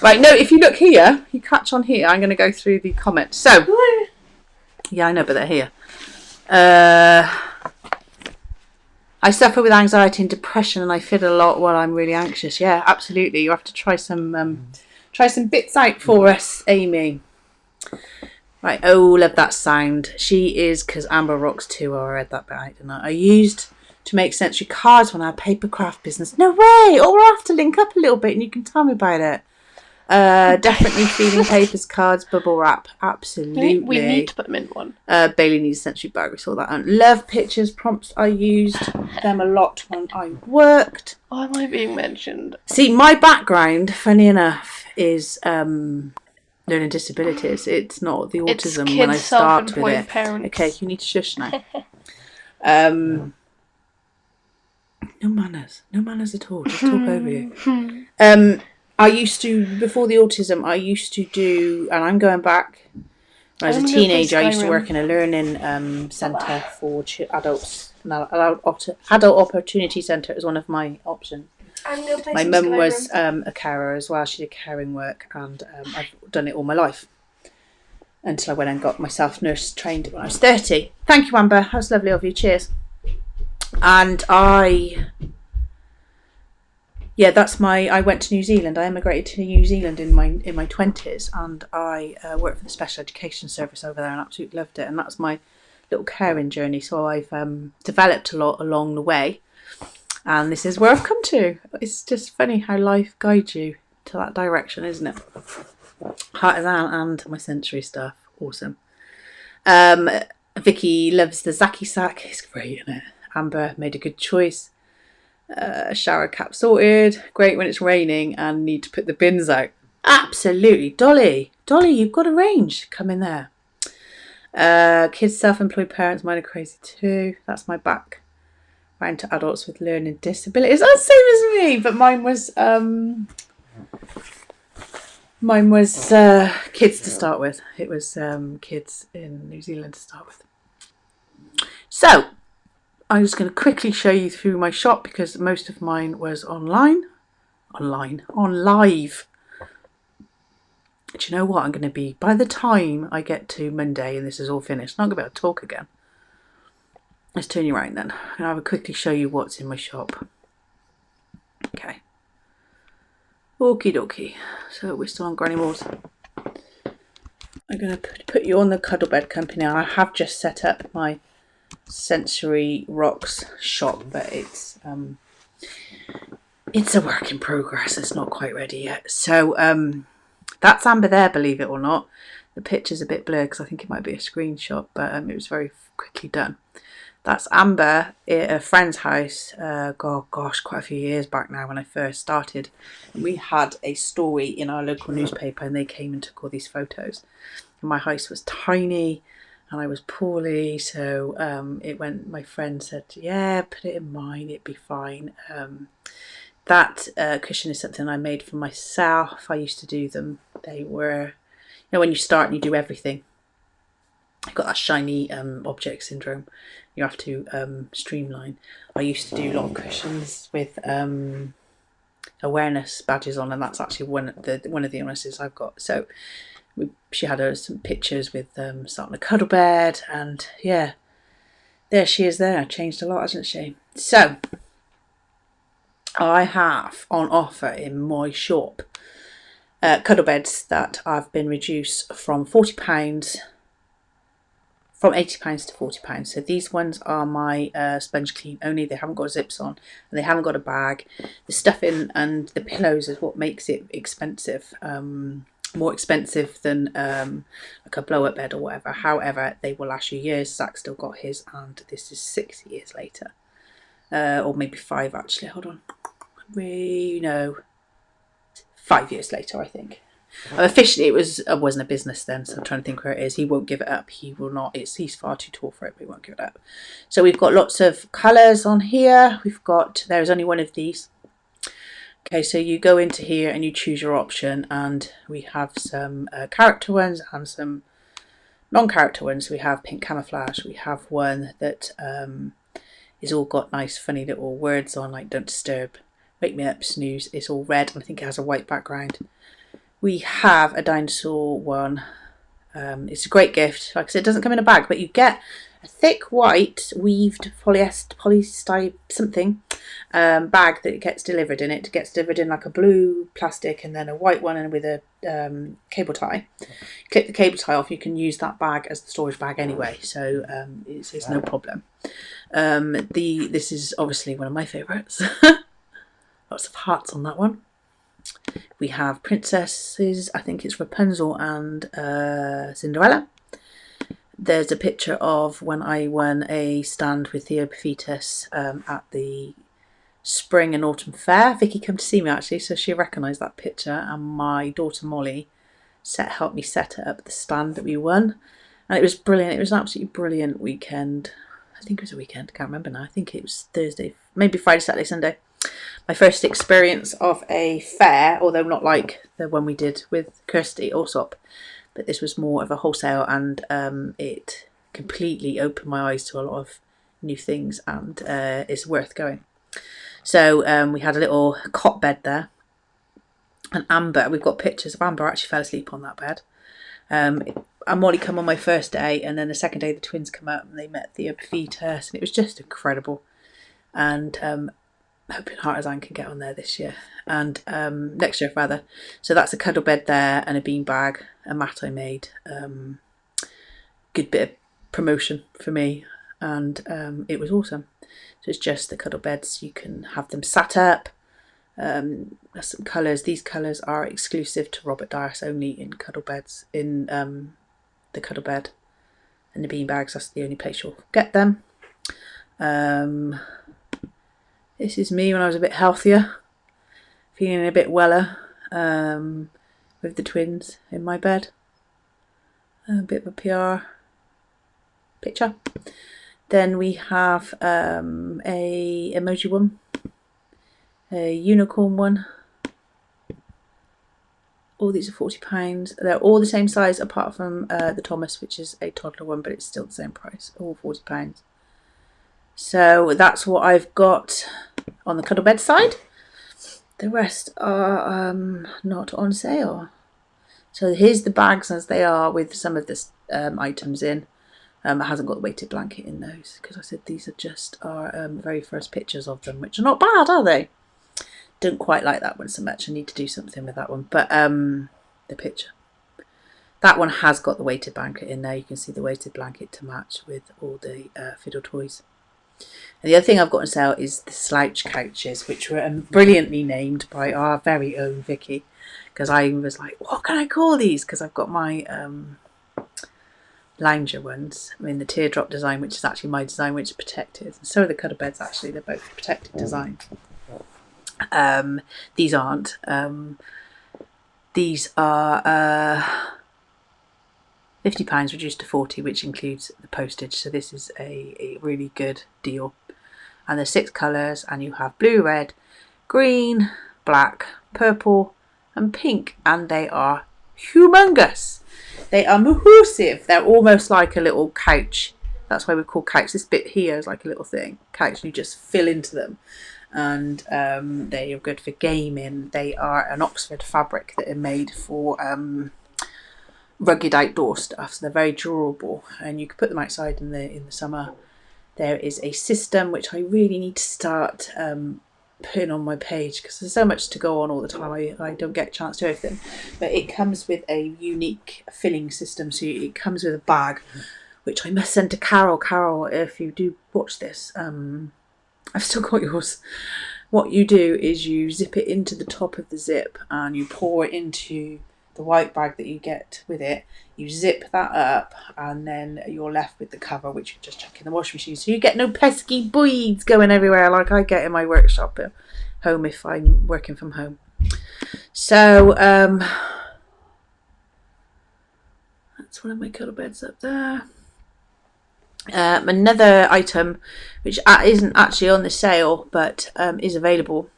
Right, no, if you look here, you catch on here, I'm going to go through the comments. So, yeah, I know, but they're here. I suffer with anxiety and depression, and I feel a lot while I'm really anxious. Yeah, absolutely. You have to try some bits out for us, Amy. Right. Oh, love that sound. She is because Amber rocks too. Oh, I read that bit out, didn't I? I used to make sensory cards when I had paper craft business. No way. Oh, we'll have to link up a little bit, and you can tell me about it. Definitely feeling papers, cards, bubble wrap. Absolutely. We need to put them in one. Bailey needs a sensory bag. We saw that. And love pictures, prompts. I used them a lot when I worked. Why am I being mentioned? See, my background, funny enough, is learning disabilities. It's not the autism it's when I start with it. Parents. Okay, you need to shush now. No manners at all. Just talk over you. I used to, before the autism, I used to do, and I'm going back, when I was a teenager, I used to work in a learning centre for adults, adult opportunity centre was one of my options. My mum was a carer as well. She did caring work, and I've done it all my life until I went and got myself nurse trained when I was 30. Thank you, Amber. That was lovely of you. Cheers. And I went to New Zealand. I emigrated to New Zealand in my 20s, and I worked for the Special Education Service over there and absolutely loved it. And that's my little caring journey. So I've developed a lot along the way, and this is where I've come to. It's just funny how life guides you to that direction, isn't it? Heartizan and my sensory stuff. Awesome. Vicky loves the Zaki sack. It's great, isn't it? Amber made a good choice. Shower cap sorted. Great when it's raining and need to put the bins out. Absolutely. Dolly, you've got a range. Come in there. Kids, self-employed parents, mine are crazy too. That's my background to adults with learning disabilities. That's the same as me, but mine was kids to start with. It was kids in New Zealand to start with. So I'm just going to quickly show you through my shop because most of mine was on live. Do you know what? I'm going to be, by the time I get to Monday and this is all finished, I'm not going to be able to talk again. Let's turn you around then. And I will quickly show you what's in my shop. Okay. Okie dokie. So we're still on Granny Moore's. I'm going to put you on the Cuddle Bed Company. I have just set up my Sensory Rocks shop, but it's a work in progress. It's not quite ready yet. So that's Amber there, believe it or not. The picture's a bit blurred because I think it might be a screenshot, but it was very quickly done. That's Amber at a friend's house, quite a few years back now when I first started. We had a story in our local newspaper and they came and took all these photos. And my house was tiny and I was poorly, so my friend said, yeah, put it in mine, it'd be fine. That cushion is something I made for myself. I used to do them. They were, when you start and you do everything, I've got that shiny object syndrome. You have to streamline. I used to do a lot of cushions with awareness badges on, and that's actually one of the illnesses I've got. So she had some pictures with starting a cuddle bed, and yeah, there she is there. Changed a lot, hasn't she? So I have on offer in my shop cuddle beds that have been reduced from £40, from £80 to £40. So these ones are my sponge clean only. They haven't got zips on and they haven't got a bag. The stuffing and the pillows is what makes it expensive. More expensive than like a blow up bed or whatever. However, they will last you years. Zach's still got his, and this is 6 years later, or maybe 5 actually. Hold on, 5 years later, I think. Officially, it wasn't a business then, so I'm trying to think where it is. He won't give it up. He will not. He's far too tall for it, but he won't give it up. So we've got lots of colours on here. There's only one of these. Okay, so you go into here and you choose your option, and we have some character ones and some non-character ones. We have pink camouflage. We have one that is all got nice funny little words on, like don't disturb, wake me up, snooze. It's all red, and I think it has a white background. We have a dinosaur one. It's a great gift. Like I said, it doesn't come in a bag, but you get a thick white weaved polystyrene something bag that gets delivered in. It gets delivered in like a blue plastic and then a white one and with a cable tie. Clip the cable tie off, you can use that bag as the storage bag anyway, so it's no problem. This is obviously one of my favourites. Lots of hearts on that one. We have princesses, I think it's Rapunzel and Cinderella. There's a picture of when I won a stand with Theo Paphitis at the spring and autumn fair. Vicky came to see me actually, so she recognised that picture, and my daughter Molly helped me set up the stand that we won, and it was brilliant. It was an absolutely brilliant weekend. I think it was a weekend, I can't remember now. I think it was Thursday, maybe Friday, Saturday, Sunday. My first experience of a fair, although not like the one we did with Kirsty Alsop, but this was more of a wholesale, and it completely opened my eyes to a lot of new things, and it's worth going. So we had a little cot bed there, and Amber, we've got pictures of Amber actually fell asleep on that bed. And Molly come on my first day, and then the second day the twins come out and they met Theo Paphitis, and it was just incredible. And hoping Heartizan can get on there this year, and next year rather. So that's a cuddle bed there and a bean bag, a mat I made. Good bit of promotion for me, and it was awesome. So it's just the cuddle beds. You can have them sat up. There's some colours. These colours are exclusive to Robert Dias only in cuddle beds. In the cuddle bed and the bean bags, that's the only place you'll get them. This is me when I was a bit healthier, feeling a bit weller, with the twins in my bed. A bit of a PR picture. Then we have a emoji one, a unicorn one. All these are £40. They're all the same size apart from the Thomas, which is a toddler one, but it's still the same price, all £40. So that's what I've got on the cuddle bed side. The rest are not on sale. So here's the bags as they are with some of the items in. It hasn't got the weighted blanket in those, because I said these are just our very first pictures of them, which are not bad, are they? Don't quite like that one so much. I need to do something with that one. But the picture. That one has got the weighted blanket in there. You can see the weighted blanket to match with all the fiddle toys. And the other thing I've got on sale is the slouch couches, which were brilliantly named by our very own Vicky, because I was like, what can I call these? Because I've got my lounger ones. I mean, the teardrop design, which is actually my design, which is protected. And so are the cuddle beds, actually. They're both protected design. These aren't. These are £50 reduced to 40, which includes the postage. So this is a really good deal. And there's 6 colours, and you have blue, red, green, black, purple and pink, and they are humongous. They are massive. They're almost like a little couch. That's why we call couch. This bit here is like a little thing, couch, and you just fill into them. And they are good for gaming. They are an Oxford fabric that are made for rugged outdoor stuff, so they're very durable, and you can put them outside in the summer. There is a system which I really need to start putting on my page, because there's so much to go on all the time. I don't get a chance to do everything, but it comes with a unique filling system. So it comes with a bag, which I must send to Carol. Carol, if you do watch this, I've still got yours. What you do is you zip it into the top of the zip, and you pour it into the white bag that you get with it. You zip that up, and then you're left with the cover, which you just chuck in the washing machine, so you get no pesky beads going everywhere like I get in my workshop at home if I'm working from home. So that's one of my cuddle beds up there. Another item which isn't actually on the sale, but is available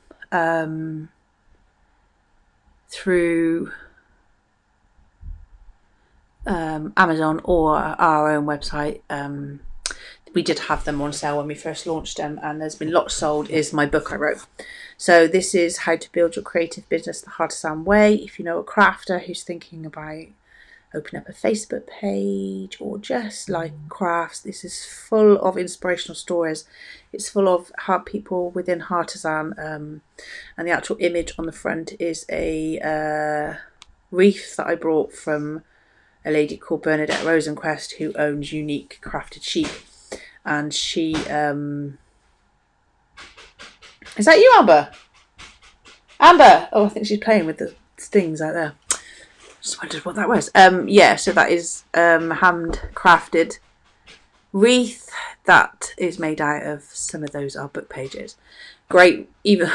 through Amazon or our own website. We did have them on sale when we first launched them, and there's been lots sold, is my book I wrote. So this is How to Build Your Creative Business the Heartizan Way. If you know a crafter who's thinking about open up a Facebook page or just like crafts. This is full of inspirational stories. It's full of people within Heartizan, and the actual image on the front is a wreath that I brought from a lady called Bernadette Rosenquist, who owns Unique Crafted Sheep, and she is that you, Amber? Amber! Oh, I think she's playing with the stings out there. Just wondered what that was. Yeah, so that is handcrafted wreath that is made out of some of those are book pages. Great, even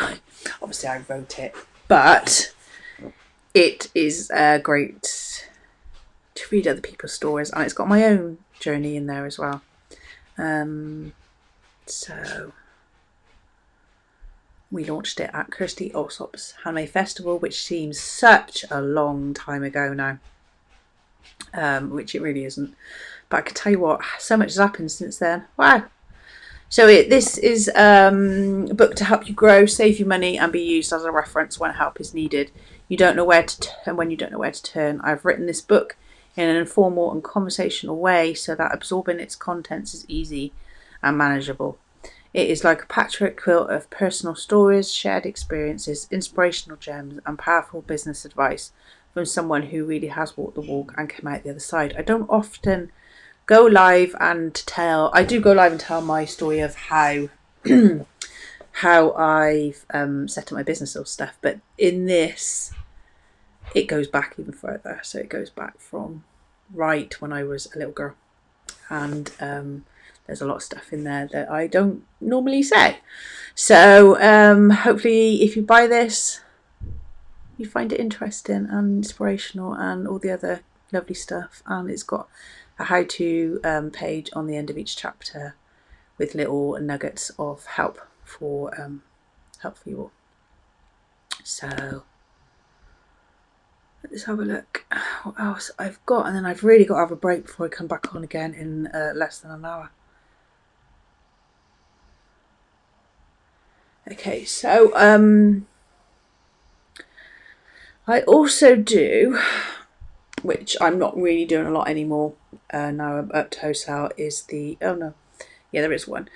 obviously I wrote it, but it is great to read other people's stories, and it's got my own journey in there as well. So we launched it at Kirsty Allsop's Handmade Festival, which seems such a long time ago now, which it really isn't. But I can tell you what, so much has happened since then. Wow. So this is a book to help you grow, save you money, and be used as a reference when help is needed. You don't know where to turn when you don't know where to turn. I've written this book in an informal and conversational way so that absorbing its contents is easy and manageable. It is like a patchwork quilt of personal stories, shared experiences, inspirational gems, and powerful business advice from someone who really has walked the walk and come out the other side. I don't often go live and tell. I do go live and tell my story of how how I've set up my business or stuff, but in this, it goes back even further. So it goes back from right when I was a little girl, and there's a lot of stuff in there that I don't normally say. So hopefully if you buy this, you find it interesting and inspirational and all the other lovely stuff. And it's got a how-to page on the end of each chapter with little nuggets of help for you all. So let's have a look what else I've got, and then I've really got to have a break before I come back on again in less than an hour. Okay, so I also do, which I'm not really doing a lot anymore now I'm up to wholesale, is the, oh no, yeah there is one,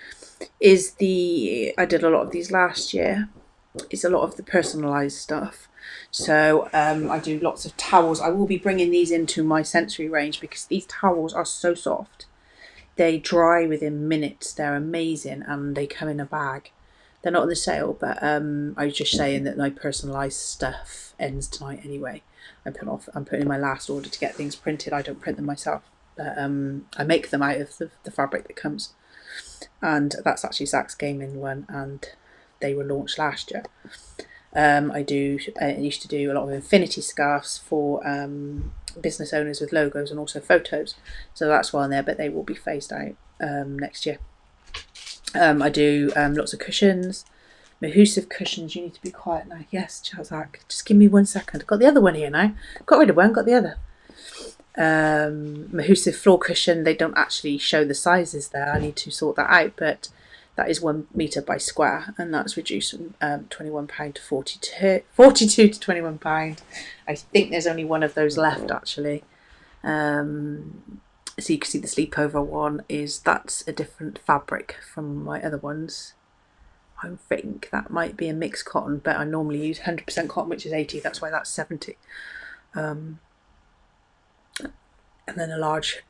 is the, I did a lot of these last year, it's a lot of the personalised stuff. So I do lots of towels. I will be bringing these into my sensory range because these towels are so soft. They dry within minutes, they're amazing, and they come in a bag. They're not on the sale, but I was just saying that my personalised stuff ends tonight anyway. I'm putting in my last order to get things printed. I don't print them myself, but I make them out of the fabric that comes. And that's actually Zach's Gaming one, and they were launched last year. I used to do a lot of infinity scarves for business owners with logos and also photos. So that's one there, but they will be phased out next year. I do lots of cushions, Mahusive cushions. You need to be quiet now. Yes, Zach, just give me 1 second. I've got the other one here now. Got rid of one, got the other. Mahusive floor cushion. They don't actually show the sizes there. I need to sort that out, but that is 1 metre by square, and that's reduced from £21 to 42 to £21. I think there's only one of those left actually. So you can see the sleepover one that's a different fabric from my other ones. I think that might be a mixed cotton, but I normally use 100% cotton, which is 80. That's why that's 70. And then a large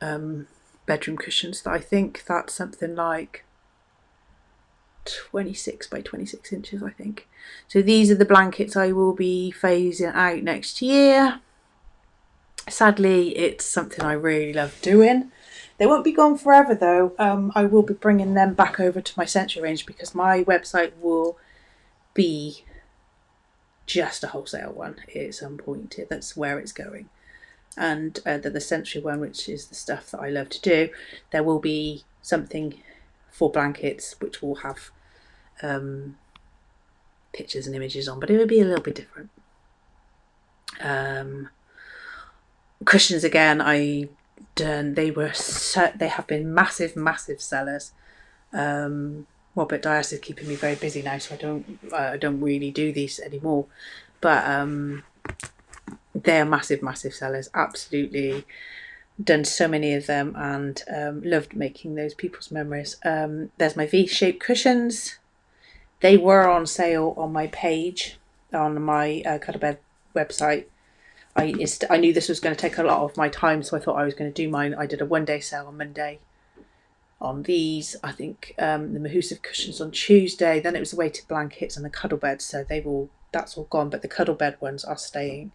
bedroom cushions that I think that's something like 26 by 26 inches, I think. So these are the blankets I will be phasing out next year. Sadly, it's something I really love doing. They won't be gone forever though. I will be bringing them back over to my sensory range because my website will be just a wholesale one at some point. That's where it's going. And the sensory one, which is the stuff that I love to do, there will be something for blankets which will have pictures and images on, but it will be a little bit different. Cushions again, they have been massive sellers. Robert Dias is keeping me very busy now, so I don't really do these anymore, but they are massive, massive sellers. Absolutely done so many of them, and loved making those people's memories. There's my V-shaped cushions. They were on sale on my page on my Cuddle Bed website. I knew this was going to take a lot of my time, so I thought I was going to do mine. I did a 1 day sale on Monday on these. I think the Mahusive cushions on Tuesday. Then it was the weighted blankets and the Cuddle Bed, so that's all gone. But the Cuddle Bed ones are staying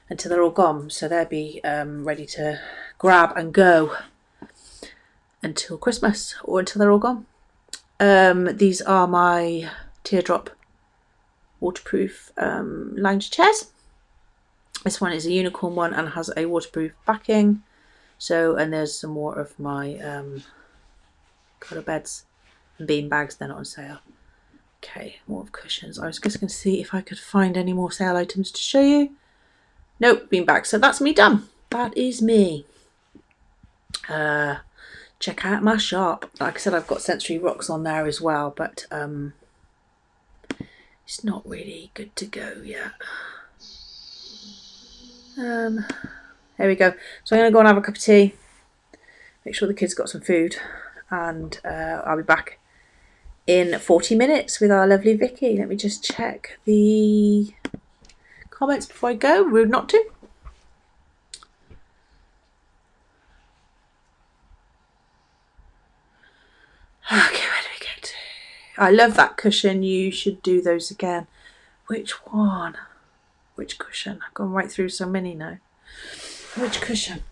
until they're all gone, so they'll be ready to grab and go until Christmas or until they're all gone. These are my teardrop waterproof lounge chairs. This one is a unicorn one and has a waterproof backing. So, and there's some more of my Cuddle Beds and bean bags. They're not on sale. Okay, more of cushions. I was just going to see if I could find any more sale items to show you. Nope, bean bags. So that's me done. That is me. Check out my shop. Like I said, I've got Sensory Rocks on there as well, but it's not really good to go yet. There we go. So I'm going to go and have a cup of tea, make sure the kids got some food, and I'll be back in 40 minutes with our lovely Vicky. Let me just check the comments before I go. Rude not to. Okay, where do we get to? I love that cushion. You should do those again. Which one? Which cushion? I've gone right through so many now. Which cushion?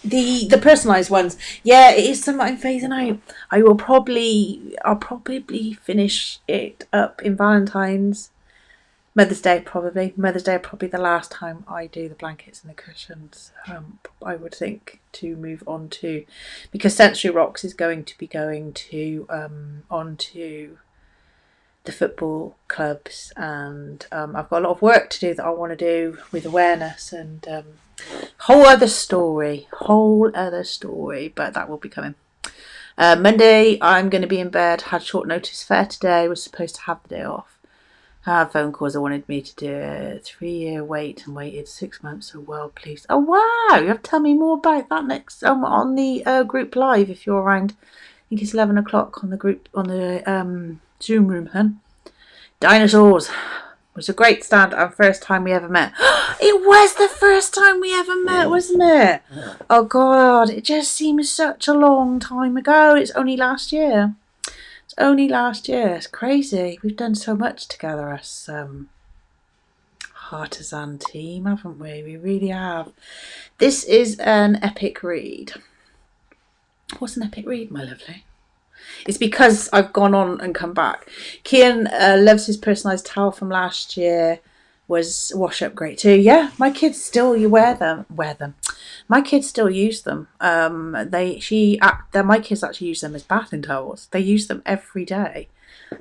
The personalised ones. Yeah, it is something I'm phasing out. I'll probably finish it up in Valentine's. Mother's Day probably. Mother's Day probably the last time I do the blankets and the cushions. I would think to move on to, because Sensory Rocks is going to be going to onto the football clubs, and I've got a lot of work to do that I want to do with awareness and whole other story, but that will be coming. Monday I'm going to be in bed. Had short notice fair today, was supposed to have the day off. I had phone calls. They wanted me to do a 3-year wait and waited 6 months. So well pleased. Oh wow, you have to tell me more about that next on the group live if you're around. I think it's 11 o'clock on the group on the Zoom room, hun. Dinosaurs was a great stand and first time we ever met. It was the first time we ever met, wasn't it? Oh God, it just seems such a long time ago. It's only last year. It's crazy. We've done so much together as Heartizan team, haven't we? We really have. This is an epic read. What's an epic read, my lovely? It's because I've gone on and come back. Kian loves his personalised towel from last year. Was wash up great too. Yeah, my kids still wear them. My kids still use them. My kids actually use them as bathing towels. They use them every day.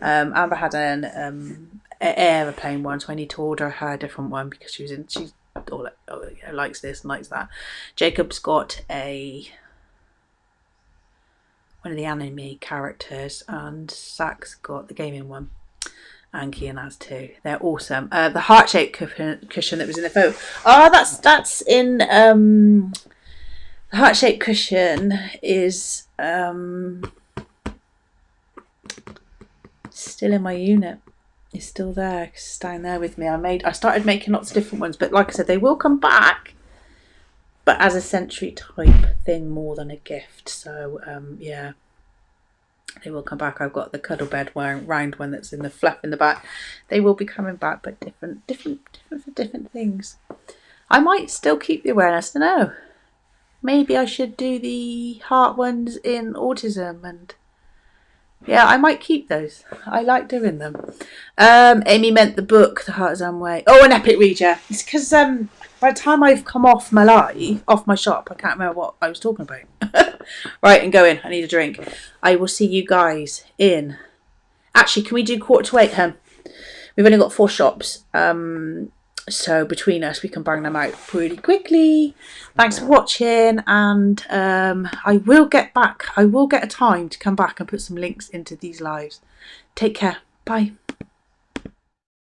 Amber had an aeroplane one, so I need to order her a different one because she likes this and likes that. Jacob's got one of the anime characters, and Zach's got the gaming one. And Kian has too. They're awesome. The heart-shaped cushion that was in the photo. Oh, that's in the heart-shaped cushion is still in my unit. It's still there. It's down there with me. I started making lots of different ones, but like I said, they will come back, but as a sensory type thing more than a gift. So yeah. They will come back. I've got the Cuddle Bed round one that's in the fluff in the back. They will be coming back, but different for different things. I might still keep the awareness. I don't know. Maybe I should do the heart ones in autism, and yeah, I might keep those. I like doing them. Amy meant the book, The Heartizan Way. Oh, an epic read, yeah. It's because by the time I've come off my shop, I can't remember what I was talking about. Right, and going. I need a drink. I will see you guys in... Actually, can we do 7:45, hun? We've only got 4 shops. So between us, we can bang them out pretty quickly. Thanks for watching, and I will get back. I will get a time to come back and put some links into these lives. Take care. Bye.